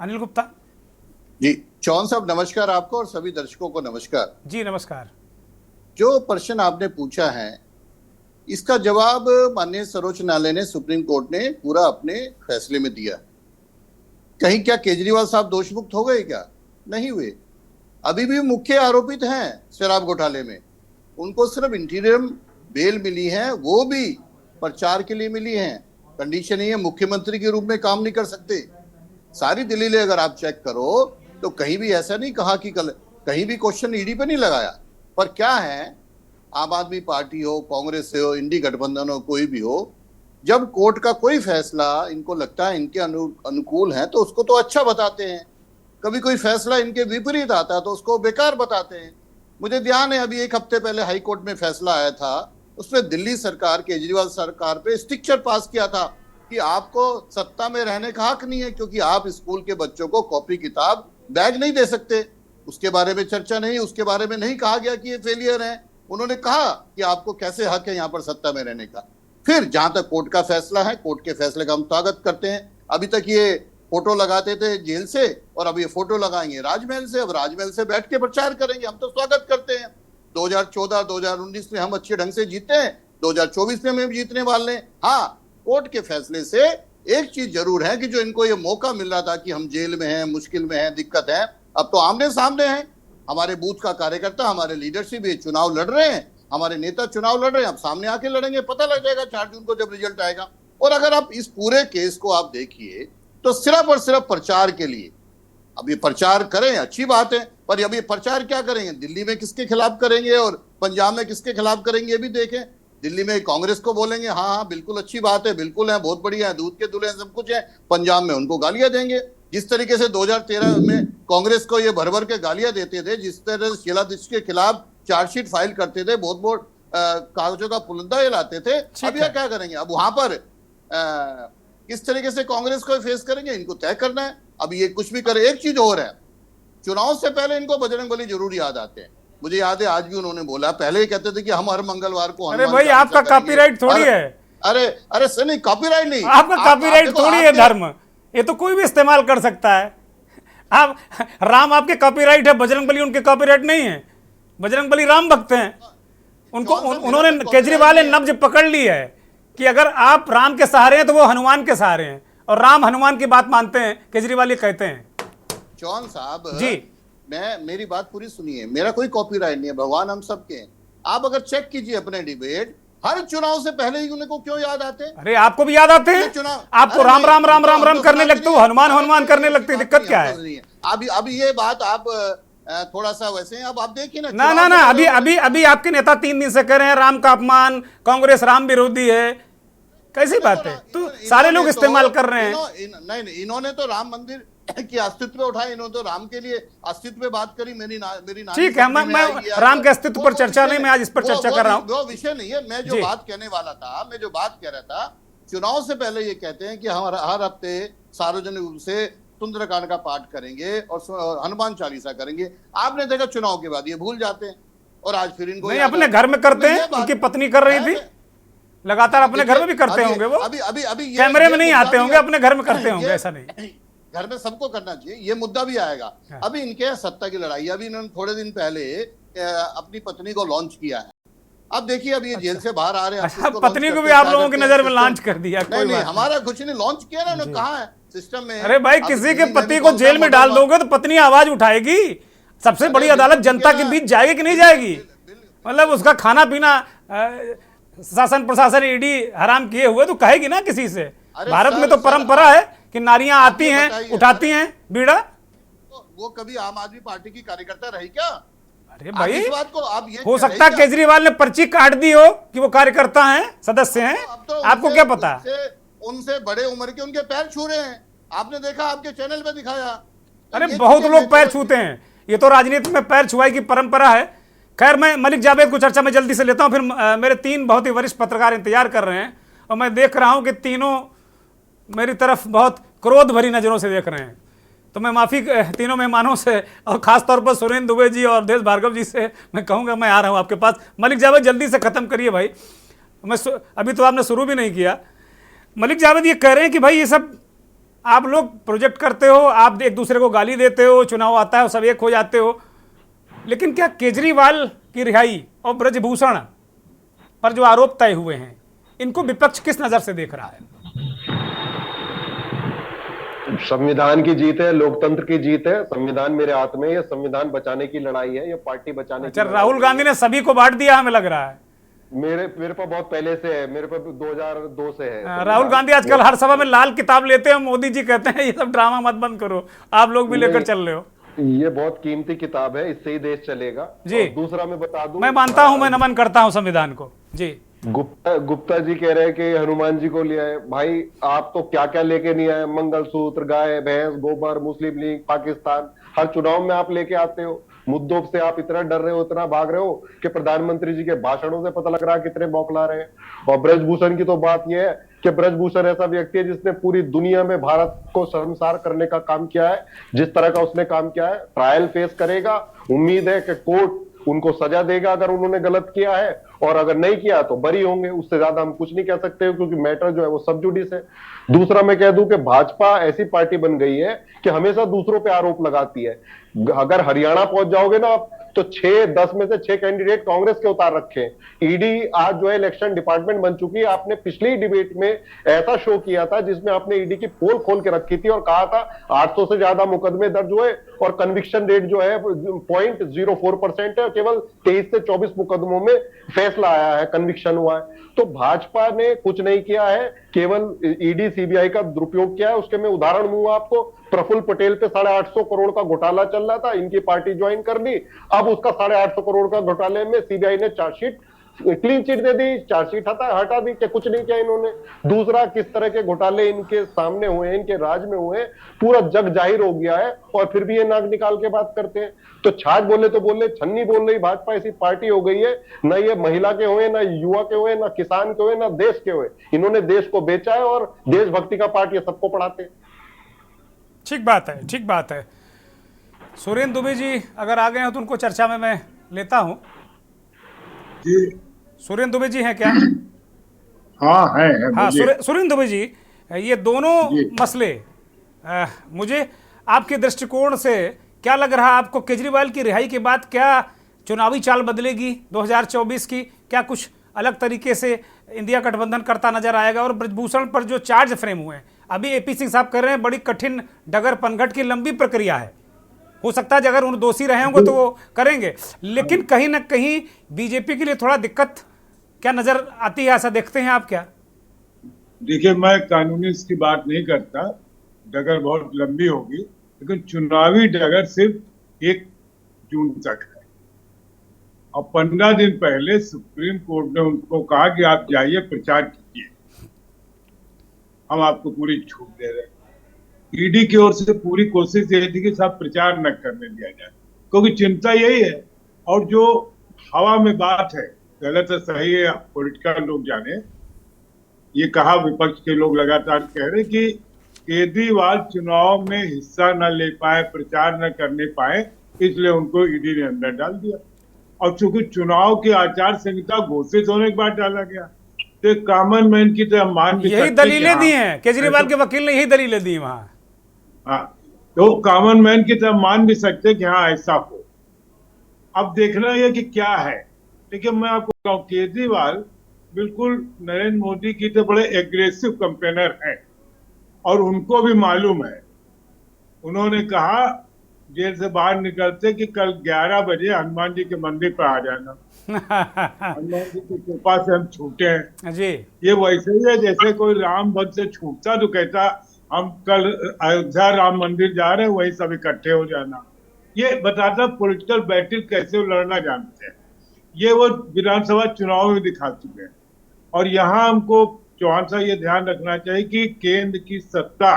अनिल गुप्ता जी, चौहान साहब नमस्कार आपको और सभी दर्शकों को नमस्कार। जी नमस्कार। जो प्रश्न आपने पूछा है इसका जवाब माननीय सर्वोच्च न्यायालय ने, सुप्रीम कोर्ट ने पूरा अपने फैसले में दिया। कहीं क्या केजरीवाल साहब दोषमुक्त हो गए? क्या नहीं हुए, अभी भी मुख्य आरोपित हैं शराब घोटाले में। उनको सिर्फ इंटीरियम बेल मिली है, वो भी प्रचार के लिए मिली है। कंडीशन ये है मुख्यमंत्री के रूप में काम नहीं कर सकते। सारी दलीलें अगर आप चेक करो तो कहीं भी ऐसा नहीं कहा कि कहीं भी क्वेश्चन ईडी पे नहीं लगाया। पर क्या है, आम आदमी पार्टी हो, कांग्रेस से हो, इंडी गठबंधन हो, कोई भी हो, जब कोर्ट का कोई फैसला इनको लगता है इनके अनुकूल है तो उसको तो अच्छा बताते हैं। कभी कोई फैसला इनके विपरीत आता है तो उसको बेकार बताते हैं। मुझे ध्यान है अभी 1 हफ्ते पहले हाई कोर्ट में फैसला आया था, उसमें दिल्ली सरकार, केजरीवाल सरकार पे स्ट्रिक्चर पास किया था कि आपको सत्ता में रहने का हक नहीं है क्योंकि आप स्कूल के बच्चों को कॉपी किताब बैग नहीं दे सकते। उसके बारे में चर्चा नहीं, उसके बारे में नहीं कहा गया कि ये फेलियर है। उन्होंने कहा कि आपको कैसे हक है यहाँ पर सत्ता में रहने का। फिर जहां तक कोर्ट का फैसला है, कोर्ट के फैसले का हम स्वागत करते हैं। अभी तक ये फोटो लगाते थे जेल से और अब ये फोटो लगाएंगे राजमहल से। अब राजमहल से बैठ के प्रचार करेंगे, हम तो स्वागत करते हैं। 2014 2019 में हम अच्छे ढंग से जीते हैं, 2024 में हम जीतने वाले हैं। हाँ, कोर्ट के फैसले से एक चीज जरूर है कि जो इनको ये मौका मिल रहा था कि हम जेल में हैं, मुश्किल में हैं, दिक्कत है, अब तो आमने सामने हैं। हमारे बूथ का कार्यकर्ता, हमारे लीडरशिप ये चुनाव लड़ रहे हैं, हमारे नेता चुनाव लड़ रहे हैं। अब सामने आके लड़ेंगे, पता लग जाएगा 4 जून को जब रिजल्ट आएगा। और अगर आप इस पूरे केस को आप देखिए तो सिर्फ और सिर्फ प्रचार के लिए, अब ये प्रचार करें अच्छी बात है, पर अब ये प्रचार क्या करेंगे, दिल्ली में किसके खिलाफ करेंगे और पंजाब में किसके खिलाफ करेंगे ये भी देखें। दिल्ली में कांग्रेस को बोलेंगे हाँ हाँ बिल्कुल अच्छी बात है, बिल्कुल है, बहुत बढ़िया है, दूध के दूल्हे हैं, सब कुछ है। पंजाब में उनको गालियां देंगे। जिस तरीके से 2013 में कांग्रेस को ये भर भर के गालियां देते थे, जिस तरह से शीला दीक्षित के खिलाफ चार्जशीट फाइल करते थे, बहुत बहुत कागजों का पुलिंदा ये लाते थे, अब यह क्या करेंगे? अब वहां पर किस तरीके से कांग्रेस को फेस करेंगे, इनको तय करना है। अब ये कुछ भी करे। एक चीज और है, चुनाव से पहले इनको बजरंगबली जरूर याद आते हैं। मुझे याद है आज भी उन्होंने बोला, पहले ही कहते थे कि हम हर मंगलवार को, अरे भाई आपका कॉपीराइट थोड़ी है। अरे सर नहीं, कॉपीराइट नहीं, आपका कॉपीराइट थोड़ी है धर्म, ये तो कोई भी इस्तेमाल कर सकता है। आप राम आपके कॉपीराइट है, बजरंगबली उनके कॉपीराइट नहीं है। बजरंगबली राम भक्त हैं, उनको उन्होंने केजरीवाल ने नब्ज पकड़ ली है कि अगर आप राम के सहारे हैं तो वो हनुमान के सहारे हैं, और राम हनुमान की बात मानते हैं, केजरीवाल ये कहते हैं। चौहान साहब जी, मेरी बात पूरी सुनिए, मेरा कोई कॉपीराइट नहीं है, भगवान हम सबके हैं। आप अगर चेक कीजिए अपने डिबेट, हर चुनाव से पहले ही उनको क्यों याद आते हैं? अरे आपको भी याद आते हैं, आपको राम राम राम राम राम करने लगते हो, हनुमान हनुमान करने लगते, दिक्कत क्या है? अभी ये बात आप थोड़ा सा वैसे अब आप देखिए ना ना ना, अभी आपके नेता 3 दिन से कह रहे हैं राम का अपमान, कांग्रेस राम विरोधी है, कैसी बात है? तो सारे लोग इस्तेमाल कर रहे हैं। नहीं, इन्होंने तो राम मंदिर की अस्तित्व पे उठाया, इन्होंने तो राम के लिए अस्तित्व पे बात करी। मेरी ठीक है, मैं राम के अस्तित्व पर चर्चा नहीं, मैं आज इस पर चर्चा कर रहा हूँ, वो विषय नहीं है। मैं जो बात कहने वाला था, मैं जो बात कह रहा था, चुनाव से पहले ये कहते हैं कि हम हर हफ्ते सार्वजनिक रूप से सुंदरकांड का पाठ करेंगे और हनुमान चालीसा करेंगे। आपने देखा चुनाव के बाद ये भूल जाते हैं और आज फिर इनको नहीं, अपने घर में करते हैं, उनकी पत्नी कर रही थी, लगातार अपने घर में भी करते होंगे वो, अभी कैमरे में नहीं आते होंगे, अपने घर में करते होंगे, ऐसा नहीं, घर में सबको करना चाहिए। ये मुद्दा भी आएगा। अभी इनके सत्ता की लड़ाई, अभी इन्होंने थोड़े दिन पहले अपनी पत्नी को लॉन्च किया है। अब देखिए अब ये जेल से बाहर आ रहे हैं, पत्नी को भी आप लोगों की नजर में लॉन्च कर दिया। नहीं, हमारा कुछ नहीं, लॉन्च किया ना उन्होंने, कहा है सिस्टम में। अरे भाई, किसी के पति को जेल में डाल दोगे तो पत्नी आवाज उठाएगी, सबसे बड़ी अदालत जनता के बीच जाएगी कि नहीं जाएगी? मतलब उसका खाना पीना शासन प्रशासन ईडी हराम किए हुए तो कहेगी ना किसी से। भारत में तो परंपरा है कि नारियां आती हैं, उठाती हैं बीड़ा। वो कभी आम आदमी पार्टी की कार्यकर्ता रही क्या? अरे भाई, इस बात को आप ये हो सकता है केजरीवाल ने पर्ची काट दी हो कि वो कार्यकर्ता हैं, सदस्य हैं, आपको क्या पता? उनसे बड़े उम्र के उनके पैर छू रहे हैं, आपने देखा, आपके चैनल पे दिखाया। अरे बहुत लोग पैर छूते हैं, ये तो राजनीति में पैर छुआई की परंपरा है। खैर, मैं मलिक जावेद को चर्चा में जल्दी से लेता हूं, फिर मेरे 3 बहुत ही वरिष्ठ पत्रकार इंतजार कर रहे हैं और मैं देख रहा हूं कि तीनों मेरी तरफ बहुत क्रोध भरी नजरों से देख रहे हैं। तो मैं माफ़ी तीनों मेहमानों से और ख़ास तौर पर सुरेंद्र दुबे जी और देश भार्गव जी से मैं कहूँगा, मैं आ रहा हूँ आपके पास। मलिक जावेद जल्दी से ख़त्म करिए भाई, अभी तो आपने शुरू भी नहीं किया। मलिक जावेद ये कह रहे हैं कि भाई ये सब आप लोग प्रोजेक्ट करते हो, आप एक दूसरे को गाली देते हो, चुनाव आता है सब एक हो जाते हो, लेकिन क्या केजरीवाल की रिहाई और ब्रजभूषण पर जो आरोप तय हुए हैं, इनको विपक्ष किस नज़र से देख रहा है? संविधान की जीत है, लोकतंत्र की जीत है। संविधान मेरे हाथ में है, ये संविधान बचाने की लड़ाई है, ये पार्टी बचाने की। राहुल गांधी ने सभी को बांट दिया हमें लग रहा है। मेरे पास बहुत पहले से है, मेरे पास 2002 से है। राहुल गांधी आजकल हर सभा में लाल किताब लेते हैं, मोदी जी कहते हैं ये सब ड्रामा मत बंद करो, आप लोग भी लेकर चल रहे हो। ये बहुत कीमती किताब है, इससे ही देश चलेगा जी। दूसरा मैं बता दूं, मैं मानता हूं, मैं नमन करता हूं संविधान को जी। गुप्ता जी कह रहे हैं कि हनुमान जी को ले आए। भाई आप तो क्या क्या लेके नहीं आए, मंगलसूत्र, गाय भैंस, गोबर, मुस्लिम लीग, पाकिस्तान, हर चुनाव में आप लेके आते हो। मुद्दों से आप इतना डर रहे हो, इतना भाग रहे हो कि प्रधानमंत्री जी के भाषणों से पता लग रहा है कितने बौखला रहे हैं। और ब्रजभूषण की तो बात यह है कि ब्रजभूषण ऐसा व्यक्ति है जिसने पूरी दुनिया में भारत को शर्मसार करने का काम किया है। जिस तरह का उसने काम किया है, ट्रायल फेस करेगा, उम्मीद है कि कोर्ट उनको सजा देगा अगर उन्होंने गलत किया है, और अगर नहीं किया तो बरी होंगे। उससे ज्यादा हम कुछ नहीं कह सकते क्योंकि मैटर जो है वो सब जुडिस है। दूसरा मैं कह दूं कि भाजपा ऐसी पार्टी बन गई है कि हमेशा दूसरों पे आरोप लगाती है। अगर हरियाणा पहुंच जाओगे ना आप, तो 6-10 में से 6 कैंडिडेट कांग्रेस के उतार रखे हैं। ईडी आज जो है इलेक्शन डिपार्टमेंट बन चुकी है। आपने पिछली डिबेट में ऐसा शो किया था जिसमें आपने ईडी की पोल खोल के रखी थी और कहा था 800 से ज्यादा मुकदमे दर्ज हुए और कन्विक्शन रेट जो है 0.04% है। केवल 23 से 24 मुकदमों में फैसला आया है, कन्विक्शन हुआ है। तो भाजपा ने कुछ नहीं किया है, केवल ईडी सीबीआई का दुरुपयोग किया है। उसके मैं उदाहरण दूंगा आपको। प्रफुल्ल पटेल पे 850 करोड़ का घोटाला चल रहा था, इनकी पार्टी ज्वाइन कर ली। अब उसका 850 करोड़ का घोटाले में सीबीआई ने चार्जशीट, क्लीन चिट दे दी, चार्जशीट हटा दी कि कुछ नहीं किया इन्होंने। दूसरा, किस तरह के घोटाले इनके सामने हुए, इनके राज में हुए, पूरा जग जाहिर हो गया है, और फिर भी ये नाक निकाल के बात करते हैं। तो छाछ बोले तो बोले, छन्नी बोल रही भाजपा ऐसी पार्टी हो गई है। ना ये महिला के हुए, ना युवा के हुए, ना किसान के हुए, ना देश के हुए। इन्होंने देश को बेचा है और देशभक्ति का पाठ ये सबको पढ़ाते हैं। ठीक बात है, ठीक बात है। सुरेंद्र दुबे जी अगर आ गए हैं तो उनको चर्चा में मैं लेता हूं जी। सुरेंद्र दुबे जी हैं क्या? हाँ है हाँ, सुरेंद्र दुबे जी, ये दोनों मसले मुझे आपके दृष्टिकोण से क्या लग रहा है आपको? केजरीवाल की रिहाई के बाद क्या चुनावी चाल बदलेगी 2024 की? क्या कुछ अलग तरीके से इंडिया गठबंधन करता नजर आएगा? और ब्रजभूषण पर जो चार्ज फ्रेम हुए हैं, अभी एपी सिंह साहब कर रहे हैं, बड़ी कठिन डगर पनघट की लंबी प्रक्रिया है। हो सकता है अगर उन दोषी रहे होंगे तो वो करेंगे, लेकिन कहीं ना कहीं बीजेपी के लिए थोड़ा दिक्कत क्या नजर आती है? ऐसा देखते हैं आप क्या? देखिए, मैं कानूनी इसकी बात नहीं करता, डगर बहुत लंबी होगी, लेकिन चुनावी डगर सिर्फ 1 जून तक है। और 15 दिन पहले सुप्रीम कोर्ट ने उनको कहा कि आप जाइए प्रचार कीजिए, हम आपको पूरी छूट दे रहे हैं। ईडी की ओर से पूरी कोशिश यही थी कि साहब प्रचार न करने दिया जाए, क्योंकि चिंता यही है। और जो हवा में बात है, गलत है सही है, पॉलिटिकल लोग जाने, ये कहा विपक्ष के लोग लगातार कह रहे कि केजरीवाल चुनाव में हिस्सा न ले पाए, प्रचार न करने पाए, इसलिए उनको ईडी ने अंदर डाल दिया। और चूंकि चुनाव की आचार संहिता घोषित होने के बाद डाला गया, तो कॉमन मैन की तरह मान भी यही दलीलें दी हैं, केजरीवाल के वकील ने यही दलीलें दी वहां। हाँ, तो कॉमन मैन की तरह मान भी सकते कि हाँ ऐसा हो। अब देखना यह कि क्या है। देखिए, मैं आपको कहूँ, केजरीवाल बिल्कुल नरेंद्र मोदी की तो बड़े एग्रेसिव कैंपेनर हैं, और उनको भी मालूम है। उन्होंने कहा जेल से बाहर निकलते कि कल 11 बजे हनुमान जी के मंदिर पर आ जाना। हनुमान जी की कृपा से हम छूटे हैं जी। ये वैसे ही है जैसे कोई राम भक्त से छूटता तो कहता हम कल अयोध्या राम मंदिर जा रहे हैं, वही सब इकट्ठे हो जाना। ये बताता पॉलिटिकल बैटल कैसे लड़ना जानते हैं। ये वो विधानसभा चुनाव में दिखा चुके हैं। और यहाँ हमको चौहान साहब ये ध्यान रखना चाहिए कि केंद्र की सत्ता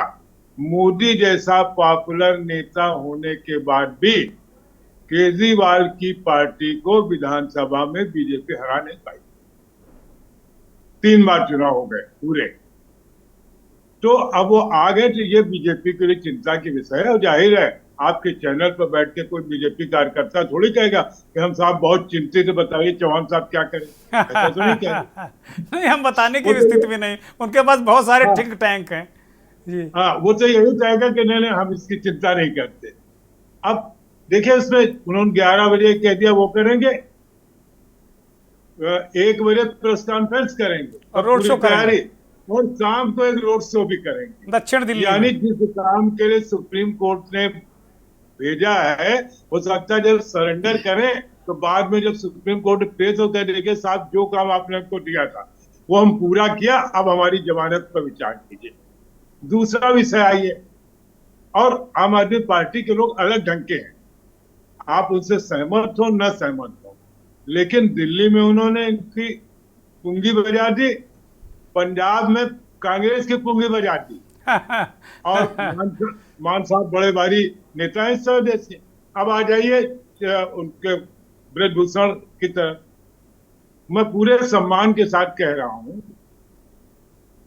मोदी जैसा पॉपुलर नेता होने के बाद भी केजरीवाल की पार्टी को विधानसभा में बीजेपी हरा नहीं पाई। 3 बार चुनाव हो गए पूरे। तो अब वो आ गए तो ये बीजेपी के लिए चिंता की विषय है। और जाहिर है आपके चैनल पर बैठ के कोई बीजेपी कार्यकर्ता थोड़ी कहेगा कि हम साहब बहुत चिंतित, बताइए चौहान साहब क्या करें, ऐसा तो नहीं कहेगा। नहीं, हम बताने की वो तो- स्थिति में नहीं, उनके पास बहुत सारे थिंक टैंक हैं जी। हाँ, वो तो यही कहेगा कि नहीं नहीं हम इसकी चिंता नहीं करते। अब देखिए उसमें उन्होंने 11 बजे कह दिया वो करेंगे, 1 बजे प्रेस कॉन्फ्रेंस करेंगे और रोड पूरी शो करेंगे। तैयारी, और शाम को एक रोड शो भी करेंगे। दक्षिण दिल्ली यानी में। जिस काम के लिए सुप्रीम कोर्ट ने भेजा है, हो सकता है जब सरेंडर करें तो बाद में जब सुप्रीम कोर्ट पेश होकर देखे साहब जो काम आपने हमको दिया था वो हम पूरा किया, अब हमारी जमानत पर विचार कीजिए। दूसरा विषय आइए, और आम आदमी पार्टी के लोग अलग ढंग के हैं, आप उनसे सहमत हो न सहमत हो, लेकिन दिल्ली में उन्होंने इनकी पुंगी बजा दी, पंजाब में कांग्रेस की पुंगी बजा दी, और मान साहब बड़े भारी नेता हैं इस देश के। अब आ जाइए उनके ब्रजभूषण की तरफ, मैं पूरे सम्मान के साथ कह रहा हूं,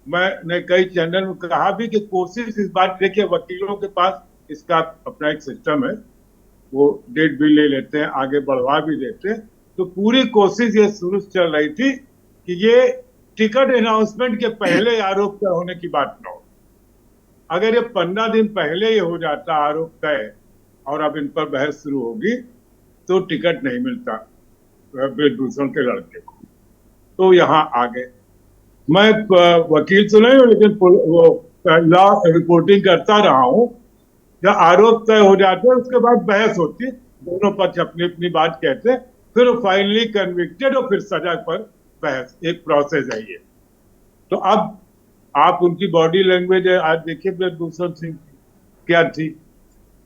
मैंने कई चैनल में कहा भी कि कोशिश इस बात, देखिए वकीलों के पास इसका अपना एक सिस्टम है, वो डेट भी ले लेते हैं, आगे बढ़वा भी देते हैं, तो पूरी कोशिश ये शुरू चल रही थी कि ये टिकट अनाउंसमेंट के पहले आरोप तय होने की बात न हो। अगर ये 15 दिन पहले ही हो जाता आरोप तय और अब इन पर बहस शुरू होगी तो टिकट नहीं मिलता ब्रजभूषण के लड़के को, तो यहाँ आ गए। मैं वकील तो नहीं हूं, लेकिन वो लॉ रिपोर्टिंग करता रहा हूं। जब आरोप तय हो जाते हैं उसके बाद बहस होती है, दोनों पक्ष अपनी अपनी बात कहते हैं, फिर फाइनली कन्विक्टेड और फिर सजा पर बहस, एक प्रोसेस है ये। तो अब आप उनकी बॉडी लैंग्वेज आज देखिए ब्रजभूषण सिंह क्या थी,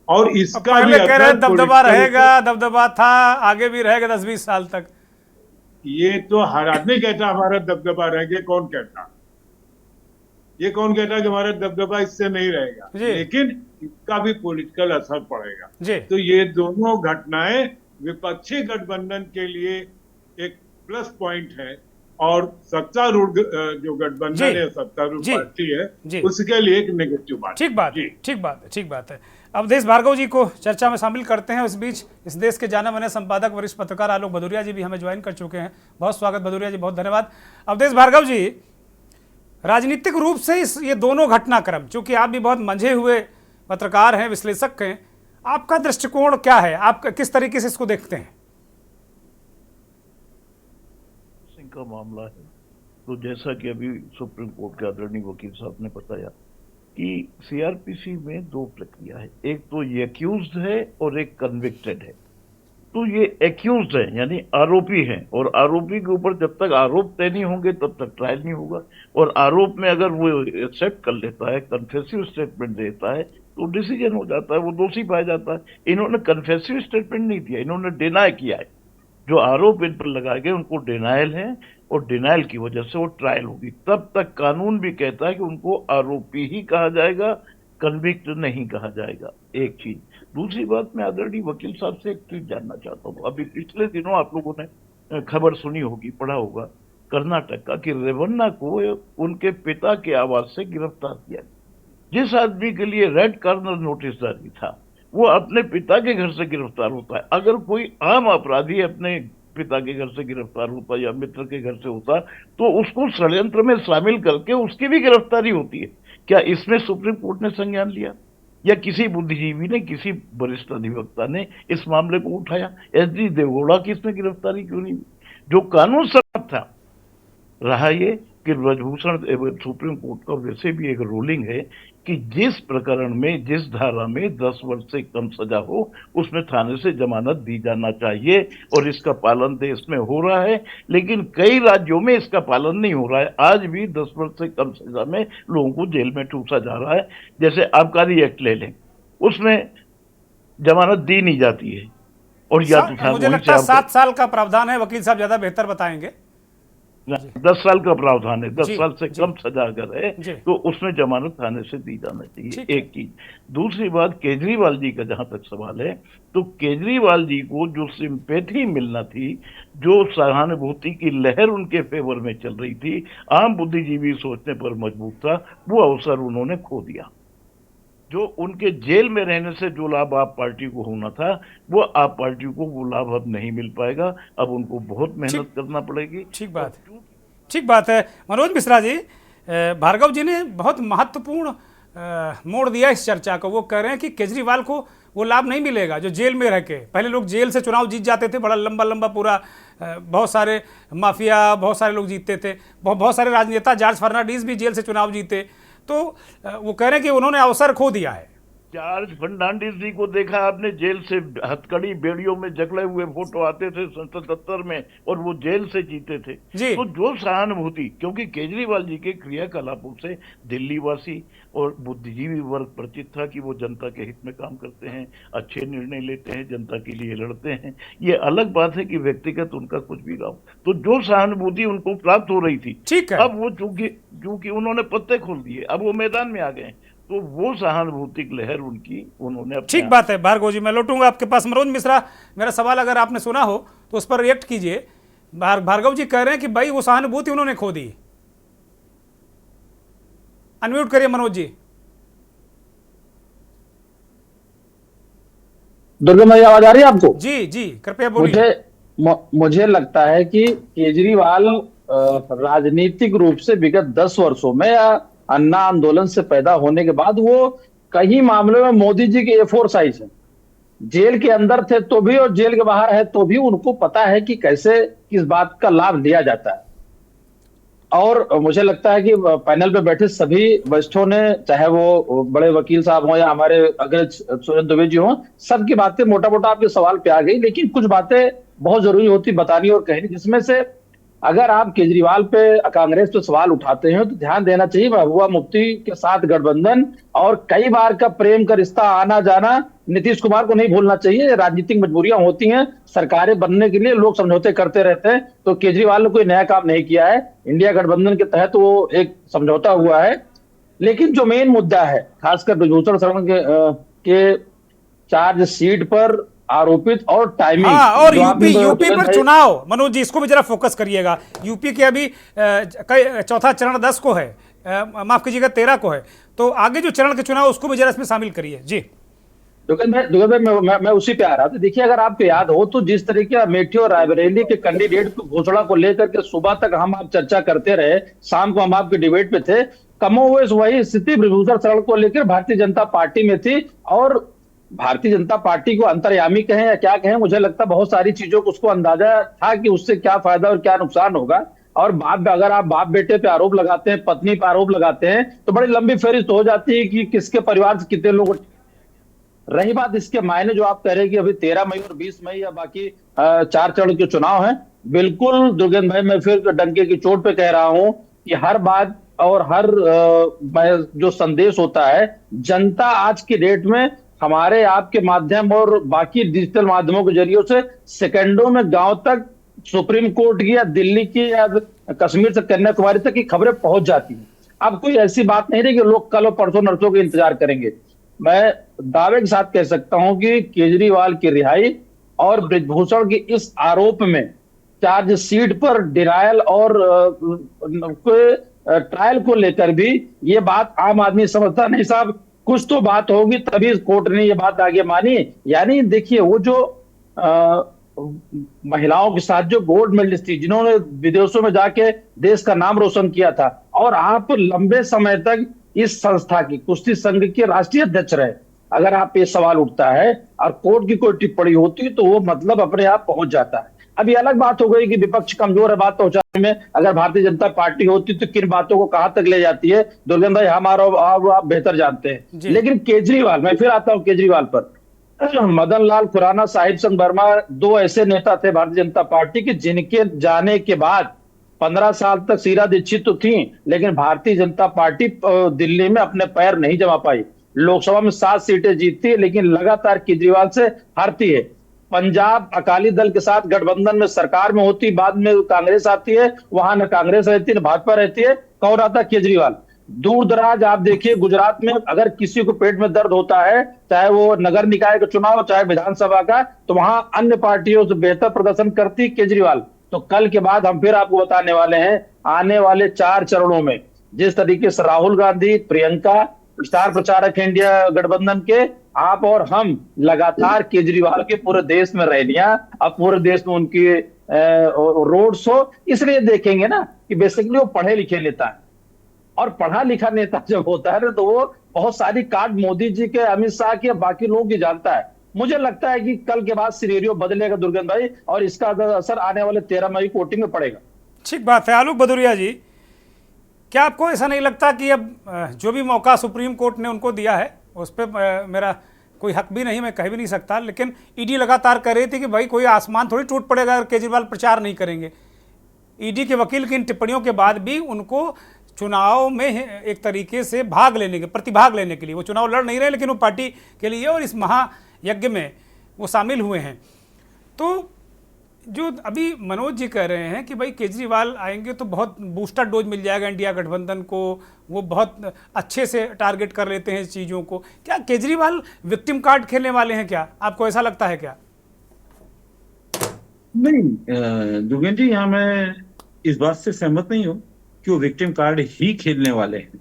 और इसका पहले भी कह रहे असर दबदबा political- रहेगा, दबदबा था, आगे भी रहेगा 10-20 साल तक। ये तो हर आदमी कहता हमारा दबदबा रहेगा, कौन कहता, ये कौन कहता कि हमारा दबदबा इससे नहीं रहेगा, जी। लेकिन इसका भी पॉलिटिकल असर पड़ेगा। जी। तो ये दोनों घटनाएं विपक्षी गठबंधन के लिए एक प्लस पॉइंट है, और सत्तारूढ़ जो गठबंधन जी। है, सत्तारूढ़ जी। पार्टी है, जी। उसके लिए एक नेगेटिव बात। ठीक बात है, जी। ठीक बात है, ठीक बात है। अवधेश भार्गव जी को चर्चा में शामिल करते हैं। इस बीच इस देश के जाने माने संपादक वरिष्ठ पत्रकार आलोक भदौरिया जी भी हमें ज्वाइन कर चुके हैं। बहुत स्वागत भदौरिया जी, बहुत धन्यवाद। अवधेश भार्गव जी, राजनीतिक रूप से ये दोनों घटनाक्रम, चूंकि आप भी बहुत मंझे हुए पत्रकार हैं, विश्लेषक हैं, आपका दृष्टिकोण क्या है, आप किस तरीके से इसको देखते हैं? सिंह का मामला है तो जैसा कि अभी सुप्रीम कोर्ट के आदरणीय वकील साहब ने बताया कि सीआरपीसी में 2 प्रक्रिया है, एक तो ये एक्यूज्ड है और एक कन्विक्टेड है। तो ये एक्यूज्ड है यानी आरोपी है, और आरोपी के ऊपर जब तक आरोप तय नहीं होंगे तब तक ट्रायल नहीं होगा, और आरोप में अगर वो एक्सेप्ट कर लेता है, कन्फेसिव स्टेटमेंट देता है, तो डिसीजन हो जाता है, वो दोषी पाया जाता है। इन्होंने कन्फेसिव स्टेटमेंट नहीं दिया, इन्होंने डिनाई किया है। जो आरोप इन पर लगाए गए उनको डिनायल है, और डिनायल की वजह से वो ट्रायल होगी। तब तक कानून भी कहता है कि उनको आरोपी ही कहा जाएगा, कन्विक्ट नहीं कहा जाएगा। एक चीज। दूसरी बात, मैं आदरणीय वकील साहब से एक चीज जानना चाहता हूँ। अभी पिछले दिनों आप लोगों ने खबर सुनी होगी, पढ़ा होगा, कर्नाटक का, कि रेवन्ना को उनके पिता के आवास से गिरफ्तार किया। जिस आदमी के लिए रेड कॉर्नर नोटिस जारी था वो अपने पिता के घर से गिरफ्तार होता है। अगर कोई आम अपराधी अपने पिता के घर से गिरफ्तार होता या मित्र के घर से होता तो उसको षड्यंत्र में शामिल करके उसकी भी गिरफ्तारी होती है। क्या इसमें सुप्रीम कोर्ट ने संज्ञान लिया, या किसी बुद्धिजीवी ने, किसी वरिष्ठ अधिवक्ता ने इस मामले को उठाया? एसडी देवगौड़ा की इसमें गिरफ्तारी क्यों नहीं हुई? जो कानून सम्मत था। रहा ये कि ब्रजभूषण, सुप्रीम कोर्ट का वैसे भी एक रूलिंग है कि जिस प्रकरण में, जिस धारा में 10 वर्ष से कम सजा हो उसमें थाने से जमानत दी जाना चाहिए, और इसका पालन देश में हो रहा है। लेकिन कई राज्यों में इसका पालन नहीं हो रहा है। आज भी 10 वर्ष से कम सजा में लोगों को जेल में ठूसा जा रहा है। जैसे आबकारी एक्ट ले लें, उसमें जमानत दी नहीं जाती है, और या तो मुझे लगता है 7 साल का प्रावधान है, वकील साहब ज्यादा बेहतर बताएंगे। 10 साल का प्रावधान है, 10 जी, साल से जी। कम सजा अगर जी। है तो उसमें जमानत थाने से दी जाना चाहिए, ठीक है। एक चीज। दूसरी बात, केजरीवाल जी का जहां तक सवाल है, तो केजरीवाल जी को जो सिंपैथी मिलना थी, जो सहानुभूति की लहर उनके फेवर में चल रही थी, आम बुद्धिजीवी सोचने पर मजबूर था, वो अवसर उन्होंने खो दिया। जो उनके जेल में रहने से जो लाभ आप पार्टी को होना था, वो आप पार्टी को वो लाभ अब नहीं मिल पाएगा। अब उनको बहुत मेहनत करना पड़ेगी। ठीक बात है, ठीक बात है। मनोज मिश्रा जी, भार्गव जी ने बहुत महत्वपूर्ण मोड़ दिया इस चर्चा को। वो कह रहे हैं कि केजरीवाल को वो लाभ नहीं मिलेगा जो जेल में रह के, पहले लोग जेल से चुनाव जीत जाते थे, बड़ा लंबा लंबा पूरा बहुत सारे माफिया, बहुत सारे लोग जीतते थे, बहुत सारे राजनेता, जॉर्ज फर्नांडिस भी जेल से चुनाव जीते। तो वो कह रहे हैं कि उन्होंने अवसर खो दिया है। जॉर्ज फर्नांडिस जी को देखा आपने, जेल से हथकड़ी बेड़ियों में जकड़े हुए फोटो आते थे 77 में, और वो जेल से जीते थे। जी। तो जो सहानुभूति, क्योंकि केजरीवाल जी के क्रियाकलापों से दिल्ली वासी और बुद्धिजीवी वर्ग परिचित था कि वो जनता के हित में काम करते हैं, अच्छे निर्णय लेते हैं, जनता के लिए लड़ते हैं। ये अलग बात है कि व्यक्तिगत उनका कुछ भी रहा हो। तो जो सहानुभूति उनको प्राप्त हो रही थी, ठीक है, अब वो चूंकि उन्होंने पत्ते खोल दिए, अब वो मैदान में आ गए, तो वो सहानुभूतिक लहर उन्होंने अपने ठीक बात है। भार्गव जी, मैं लौटूंगा आपके पास। मनोज मिश्रा, मेरा सवाल अगर आपने सुना हो तो उस पर रिएक्ट कीजिए। भार्गव जी कह रहे हैं कि भाई वो सहानुभूति उन्होंने खो दी। अनम्यूट करिए मनोज जी। दुर्गम भाई, आवाज आ रही है आपको? जी जी, कृपया बोलिए। मुझे लगता है कि केजरीवाल राजनीतिक रूप से विगत 10 वर्षों में या अन्ना आंदोलन से पैदा होने के बाद वो कई मामलों में मोदी जी के A4 साइज है। जेल के अंदर थे तो भी और जेल के बाहर है तो भी उनको पता है कि कैसे किस बात का लाभ लिया जाता है। और मुझे लगता है कि पैनल पे बैठे सभी वरिष्ठों ने, चाहे वो बड़े वकील साहब हों या हमारे अग्रज सुरेंद्र दुबे जी हों, सबकी बातें मोटा मोटा आपके सवाल पे आ गई, लेकिन कुछ बातें बहुत जरूरी होती बतानी और कहनी, जिसमें से अगर आप केजरीवाल पे, कांग्रेस पे सवाल उठाते हैं तो ध्यान देना चाहिए महबूबा मुफ्ती के साथ गठबंधन और कई बार का प्रेम का रिश्ता आना जाना नीतीश कुमार को नहीं भूलना चाहिए। राजनीतिक मजबूरियां होती हैं, सरकारें बनने के लिए लोग समझौते करते रहते हैं, तो केजरीवाल ने कोई नया काम नहीं किया है। इंडिया गठबंधन के तहत वो एक समझौता हुआ है। लेकिन जो मेन मुद्दा है, खासकर ब्रजभूषण शरण के चार्जशीट पर आरोपित और टाइमिंग, हाँ, और यूपी पर चुनाव, मनोज जी इसको भी जरा फोकस करिएगा। यूपी के अभी चौथा चरण 10 को है, माफ कीजिएगा 13 को है, तो आगे जो चरण के चुनाव उसको भी जरा इसमें शामिल करिए। जी मैं उसी पे आ रहा था। देखिए, अगर आपको याद हो तो जिस तरीके अमेठी और रायबरेली के कैंडिडेट की घोषणा को लेकर के सुबह तक हम आप चर्चा करते रहे, शाम को हम आपके डिबेट पे थे, कमोवेश वही स्थिति ब्रजभूषण शरण को लेकर भारतीय जनता पार्टी में थी। और भारतीय जनता पार्टी को अंतर्यामी कहें या क्या कहें, मुझे लगता बहुत सारी चीजों को उसको अंदाजा था कि उससे क्या फायदा और क्या नुकसान होगा। और अगर आप बाप बेटे पे आरोप लगाते हैं, पत्नी पे आरोप लगाते हैं, तो बड़ी लंबी फहरिस्त हो जाती है कि किसके परिवार से कितने लोग। रही बात इसके मायने, जो आप कह रहे हैं कि अभी 13 मई और 20 मई या बाकी 4 चरण के चुनाव हैं, बिल्कुल दुर्गेंद्र भाई, मैं फिर डंके की चोट पे कह रहा हूं कि हर बात और हर जो संदेश होता है, जनता आज की डेट में हमारे आपके माध्यम और बाकी डिजिटल माध्यमों के जरिए से सेकंडों में गांव तक, सुप्रीम कोर्ट की या दिल्ली की या कश्मीर से कन्याकुमारी तक की खबरें पहुंच जाती हैं। अब कोई ऐसी बात नहीं रही कि लोग कल और परसों नरसों के इंतजार करेंगे। मैं दावे के साथ कह सकता हूं कि केजरीवाल की रिहाई और ब्रजभूषण की इस आरोप में चार्जशीट पर डिनायल और ट्रायल को लेकर भी ये बात आम आदमी समझता नहीं, साहब कुछ तो बात होगी तभी कोर्ट ने ये बात आगे मानी। यानी देखिए, वो जो महिलाओं के साथ जो गोल्ड मेडलिस्ट थी, जिन्होंने विदेशों में जाके देश का नाम रोशन किया था, और आप लंबे समय तक इस संस्था की, कुश्ती संघ के राष्ट्रीय अध्यक्ष रहे, अगर आप ये सवाल उठता है और कोर्ट की कोई टिप्पणी होती तो वो मतलब अपने आप पहुंच जाता है। अब ये अलग बात हो गई कि विपक्ष कमजोर है बात पहुंचाने में। अगर भारतीय जनता पार्टी होती तो किन बातों को कहां तक ले जाती है, दुर्गेंद्र भाई हमारा आप बेहतर जानते हैं। लेकिन केजरीवाल, मैं फिर आता हूं केजरीवाल पर, मदन लाल खुराना, साहिब संग वर्मा, 2 ऐसे नेता थे भारतीय जनता पार्टी के जिनके जाने के बाद 15 साल तक शीला दीक्षित तो थी, लेकिन भारतीय जनता पार्टी दिल्ली में अपने पैर नहीं जमा पाई। लोकसभा में 7 सीटें जीतती है, लेकिन लगातार केजरीवाल से हारती है। पंजाब अकाली दल के साथ गठबंधन में सरकार में होती, बाद में कांग्रेस आती है, वहां न कांग्रेस रहती है न भाजपा रहती है, कौन आता है? केजरीवाल। दूर दराज आप देखिए, गुजरात में अगर किसी को पेट में दर्द होता है, चाहे वो नगर निकाय का चुनाव चाहे विधानसभा का, तो वहां अन्य पार्टियों से बेहतर प्रदर्शन करती केजरीवाल। तो कल के बाद हम फिर आपको बताने वाले हैं, आने वाले 4 चरणों में जिस तरीके से राहुल गांधी, प्रियंका, स्टार प्रचारक हैं इंडिया गठबंधन के, आप और हम लगातार केजरीवाल के पूरे देश में रैलियां, अब पूरे देश में उनकी रोड शो इसलिए देखेंगे ना कि बेसिकली वो पढ़े लिखे नेता है, और पढ़ा लिखा नेता जब होता है ना तो वो बहुत सारी कार्ड मोदी जी के, अमित शाह के, बाकी लोगों की जानता है। मुझे लगता है कि कल के बाद सिनेरियो बदलेगा दुर्गेंद्र भाई, और इसका असर आने वाले 13 मई को वोटिंग में पड़ेगा। ठीक बात है। आलोक भदौरिया जी, क्या आपको ऐसा नहीं लगता कि अब जो भी मौका सुप्रीम कोर्ट ने उनको दिया है उस पर मेरा कोई हक भी नहीं, मैं कह भी नहीं सकता, लेकिन ईडी लगातार कह रही थी कि भाई कोई आसमान थोड़ी टूट पड़ेगा अगर केजरीवाल प्रचार नहीं करेंगे। ईडी के वकील की इन टिप्पणियों के बाद भी उनको चुनाव में एक तरीके से प्रतिभाग लेने के लिए, वो चुनाव लड़ नहीं रहे लेकिन वो पार्टी के लिए और इस महायज्ञ में वो शामिल हुए हैं। तो जो अभी मनोज जी कह रहे हैं कि भाई केजरीवाल आएंगे तो बहुत बूस्टर डोज मिल जाएगा इंडिया गठबंधन को, वो बहुत अच्छे से टारगेट कर लेते हैं चीज़ों को, क्या केजरीवाल विक्टिम कार्ड खेलने वाले हैं? क्या आपको ऐसा लगता है क्या? नहीं दुर्गेंद्र जी, यहाँ मैं इस बात से सहमत नहीं हूँ कि वो विक्टिम कार्ड ही खेलने वाले हैं।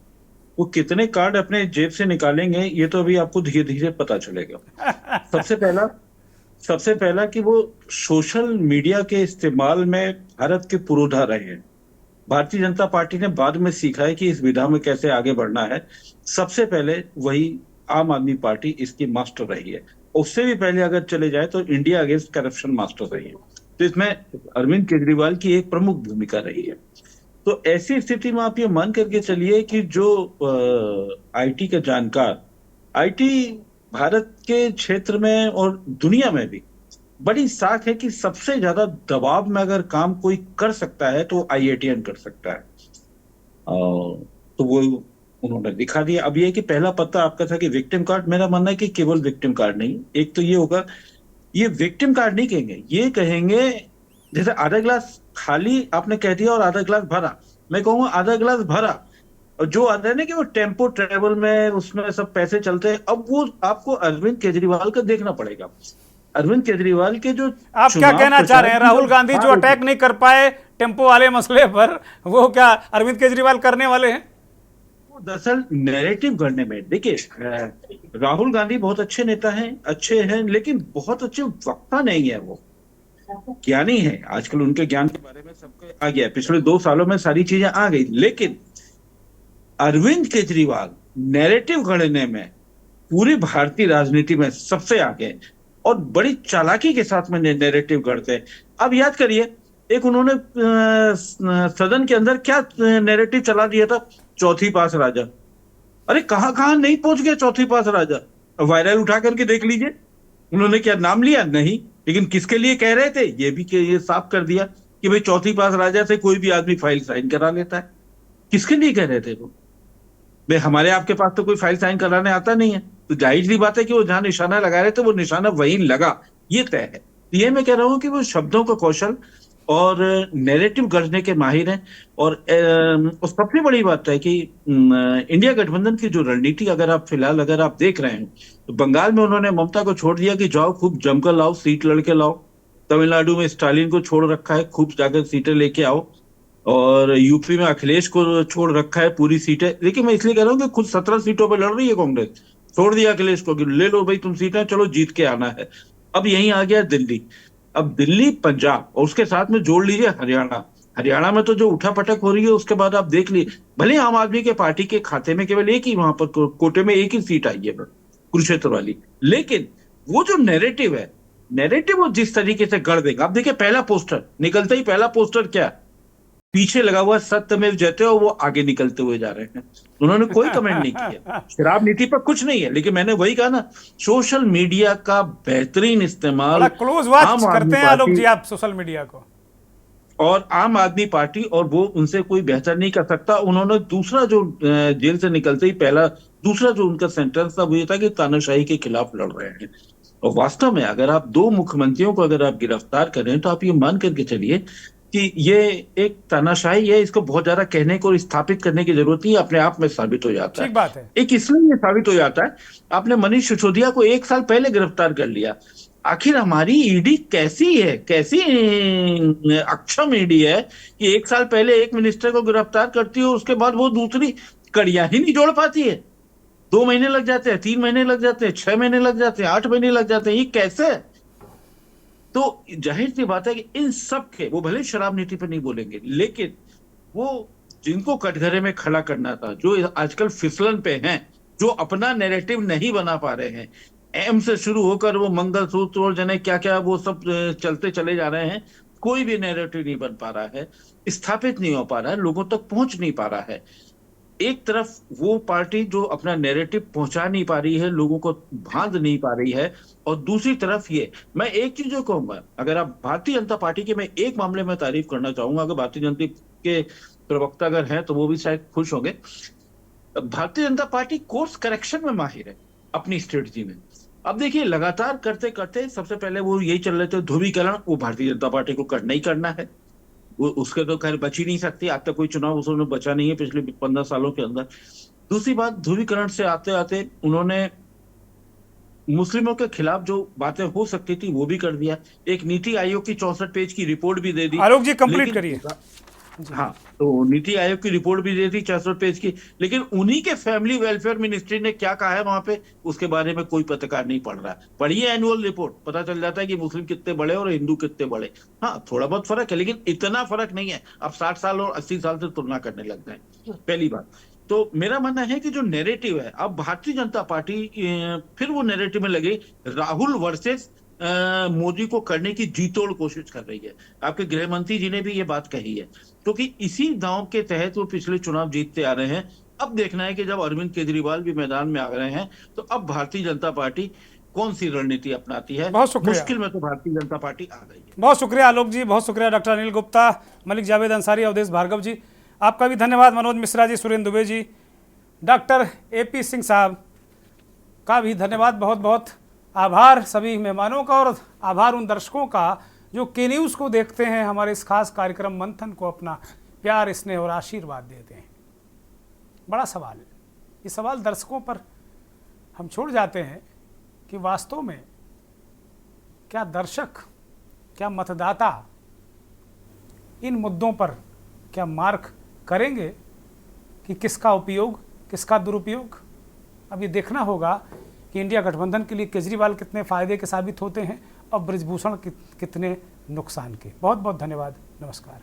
वो कितने कार्ड अपने जेब से निकालेंगे ये तो अभी आपको धीरे धीरे पता चलेगा। सबसे पहला कि वो सोशल मीडिया के इस्तेमाल में भारत के पुरोधा रहे हैं। भारतीय जनता पार्टी ने बाद में सीखा है कि इस विधा में कैसे आगे बढ़ना है। सबसे पहले वही आम आदमी पार्टी इसकी मास्टर रही है। उससे भी पहले अगर चले जाए तो इंडिया अगेंस्ट करप्शन मास्टर रही है। तो इसमें अरविंद केजरीवाल की एक प्रमुख भूमिका रही है। तो ऐसी स्थिति में आप ये मान करके चलिए कि जो आईटी का जानकार, आईटी भारत के क्षेत्र में और दुनिया में भी बड़ी साख है कि सबसे ज्यादा दबाव में अगर काम कोई कर सकता है तो आईआईटीएन कर सकता है। तो वो उन्होंने दिखा दिया। अब ये कि पहला पत्ता आपका था कि विक्टिम कार्ड, मेरा मानना है कि केवल विक्टिम कार्ड नहीं, एक तो ये होगा, ये विक्टिम कार्ड नहीं कहेंगे, ये कहेंगे जैसे आधा गिलास खाली आपने कह दिया और आधा गिलास भरा, मैं कहूंगा आधा गिलास भरा। और जो आता है ना कि वो टेम्पो ट्रेवल में उसमें सब पैसे चलते हैं, अब वो आपको अरविंद केजरीवाल का देखना पड़ेगा। अरविंद केजरीवाल के जो आप क्या कहना चाह रहे हैं, राहुल गांधी जो अटैक नहीं कर पाए टेम्पो वाले मसले पर, वो क्या अरविंद केजरीवाल करने वाले हैं? वो दरअसल नैरेटिव गढ़ने में, देखिए राहुल गांधी बहुत अच्छे नेता हैं, अच्छे हैं, लेकिन बहुत अच्छे वक्ता नहीं है। वो ज्ञानी है, आजकल उनके ज्ञान के बारे में सबको आ गया, पिछले 2 सालों में सारी चीजें आ गई। लेकिन अरविंद केजरीवाल नैरेटिव गढ़ने में पूरी भारतीय राजनीति में सबसे आगे और बड़ी चालाकी के साथ में नैरेटिव गढ़ते हैं। अब याद करिए, एक उन्होंने सदन के अंदर क्या नैरेटिव चला दिया था, चौथी पास राजा। अरे कहां नहीं पहुंच गया चौथी पास राजा, वायरल उठा करके देख लीजिए। उन्होंने क्या नाम लिया? नहीं, लेकिन किसके लिए कह रहे थे ये भी ये साफ कर दिया कि भाई चौथी पास राजा से कोई भी आदमी फाइल साइन करा लेता है। किसके लिए कह रहे थे वो? भाई हमारे आपके पास तो कोई फाइल साइन कराने आता नहीं है, तो जाहिर सी बात है कि वो जहां निशाना लगा रहे थे वो निशाना वहीं लगा, ये तय है। ये मैं कह रहा हूं कि वो शब्दों का कौशल और नैरेटिव गढ़ने के माहिर हैं। और सबसे बड़ी बात है कि इंडिया गठबंधन की जो रणनीति अगर आप देख रहे हैं तो बंगाल में उन्होंने ममता को छोड़ दिया कि जाओ खूब जमकर लाओ, सीट लड़के लाओ। तमिलनाडु में स्टालिन को छोड़ रखा है, खूब जाकर सीटें लेके आओ। और यूपी में अखिलेश को छोड़ रखा है पूरी सीटें। देखिए मैं इसलिए कह रहा हूँ कि खुद 17 सीटों पर लड़ रही है कांग्रेस, छोड़ दिया अखिलेश को कि ले लो भाई तुम सीटें, चलो जीत के आना है। अब यही आ गया दिल्ली। अब दिल्ली, पंजाब और उसके साथ में जोड़ लीजिए हरियाणा में तो जो उठापटक हो रही है उसके बाद आप देख लीजिए, भले आम आदमी के पार्टी के खाते में केवल एक ही, वहां पर कोटे में एक ही सीट आई है कुरुक्षेत्र वाली, लेकिन वो जो नैरेटिव है, नैरेटिव वो जिस तरीके से गढ़ देगा। आप देखिए पहला पोस्टर निकलते ही, पहला पोस्टर क्या पीछे लगा हुआ सत्यमेव जयते, और वो आगे निकलते हुए जा रहे हैं। उन्होंने कोई कमेंट नहीं किया, शराब नीति पर कुछ नहीं है, लेकिन मैंने वही कहा ना, सोशल मीडिया का बेहतरीन इस्तेमाल क्लोज वॉच करते हैं आलोक जी आप सोशल मीडिया को, और आम आदमी पार्टी और वो उनसे कोई बेहतर नहीं कर सकता। उन्होंने दूसरा जो जेल से निकलते ही दूसरा जो उनका सेंटेंस था वो ये था कि तानाशाही के खिलाफ लड़ रहे हैं। और वास्तव में अगर आप 2 मुख्यमंत्रियों को अगर आप गिरफ्तार करें तो आप ये मान करके चलिए कि ये एक तानाशाही है, इसको बहुत ज्यादा कहने को और स्थापित करने की जरूरत नहीं, अपने आप में साबित हो जाता है। ठीक बात है। एक इसलिए ये साबित हो जाता है, आपने मनीष सिसोदिया को 1 साल पहले गिरफ्तार कर लिया। आखिर हमारी ईडी कैसी है, कैसी अक्षम ईडी है कि 1 साल पहले एक मिनिस्टर को गिरफ्तार करती है, उसके बाद वो दूसरी कड़ियां ही नहीं जोड़ पाती है। 2 महीने लग जाते हैं, 3 महीने लग जाते हैं, 6 महीने लग जाते हैं, 8 महीने लग जाते हैं, ये कैसे है? तो जाहिर सी बात है कि इन सब के, वो भले शराब नीति पर नहीं बोलेंगे, लेकिन वो जिनको कटघरे में खड़ा करना था, जो आजकल फिसलन पे हैं, जो अपना नैरेटिव नहीं बना पा रहे हैं, एम से शुरू होकर वो मंगलसूत्र और जने क्या क्या वो सब चलते चले जा रहे हैं, कोई भी नैरेटिव नहीं बन पा रहा है, स्थापित नहीं हो पा रहा है, लोगों तक पहुंच नहीं पा रहा है। एक तरफ वो पार्टी जो अपना नैरेटिव पहुंचा नहीं पा रही है, लोगों को बांध नहीं पा रही है, और दूसरी तरफ ये, मैं एक चीज जो कहूंगा, अगर आप भारतीय जनता पार्टी के, मैं एक मामले में तारीफ करना चाहूंगा, अगर भारतीय जनता के प्रवक्ता अगर हैं तो वो भी शायद खुश होंगे। Bharatiya Janata party course correction में माहिर है अपनी स्ट्रेटजी में। अब देखिए, लगातार करते करते सबसे पहले वो यही चल रहे थे ध्रुवीकरण, वो भारतीय जनता पार्टी को करना ही करना है, वो उसके तो खैर बच ही नहीं सकती, आज तक कोई चुनाव उसमें बचा नहीं है पिछले 15 सालों के अंदर। दूसरी बात, ध्रुवीकरण से आते आते उन्होंने मुस्लिमों के खिलाफ जो बातें हो सकती थी वो भी कर दिया। एक नीति आयोग की 64 पेज की रिपोर्ट भी दे दी। आलोक जी कंप्लीट करिए। हाँ, तो नीति आयोग की रिपोर्ट भी दे दी 64 पेज की, लेकिन उन्हीं के फैमिली वेलफेयर मिनिस्ट्री ने क्या कहा है वहां पे, उसके बारे में कोई पत्रकार नहीं पढ़ रहा। पढ़िए एनुअल रिपोर्ट, पता चल जाता है कि मुस्लिम कितने बड़े और हिंदू कितने बड़े। हाँ, थोड़ा बहुत फर्क है, लेकिन इतना फर्क नहीं है। अब 60 साल और 80 साल से तुलना करने लग गए, पहली बात। तो मेरा मानना है कि जो नैरेटिव है, अब भारतीय जनता पार्टी फिर वो नैरेटिव में लगे, राहुल वर्सेस मोदी को करने की जी तोड़ कोशिश कर रही है। आपके गृह मंत्री जी ने भी ये बात कही है, क्योंकि इसी दांव के तहत वो पिछले चुनाव जीतते आ रहे हैं। अब देखना है कि जब अरविंद केजरीवाल भी मैदान में आ रहे हैं, तो अब भारतीय जनता पार्टी कौन सी रणनीति अपनाती है। बहुत शुक्रिया। मुश्किल में तो भारतीय जनता पार्टी आ गई है। बहुत शुक्रिया आलोक जी, बहुत शुक्रिया डॉक्टर अनिल गुप्ता, मलिक जावेद अंसारी, अवधेश भार्गव जी, आपका भी धन्यवाद। मनोज मिश्रा जी, सुरेंद्र दुबे जी, डॉक्टर AP सिंह साहब का भी धन्यवाद। बहुत बहुत आभार सभी मेहमानों का, और आभार उन दर्शकों का जो के न्यूज़ को देखते हैं, हमारे इस खास कार्यक्रम मंथन को अपना प्यार, स्नेह और आशीर्वाद देते हैं। बड़ा सवाल है, ये सवाल दर्शकों पर हम छोड़ जाते हैं कि वास्तव में क्या दर्शक, क्या मतदाता इन मुद्दों पर क्या मार्क करेंगे कि किसका उपयोग, किसका दुरुपयोग। अब ये देखना होगा कि इंडिया गठबंधन के लिए केजरीवाल कितने फायदे के साबित होते हैं और ब्रिजभूषण कितने नुकसान के। बहुत बहुत धन्यवाद, नमस्कार।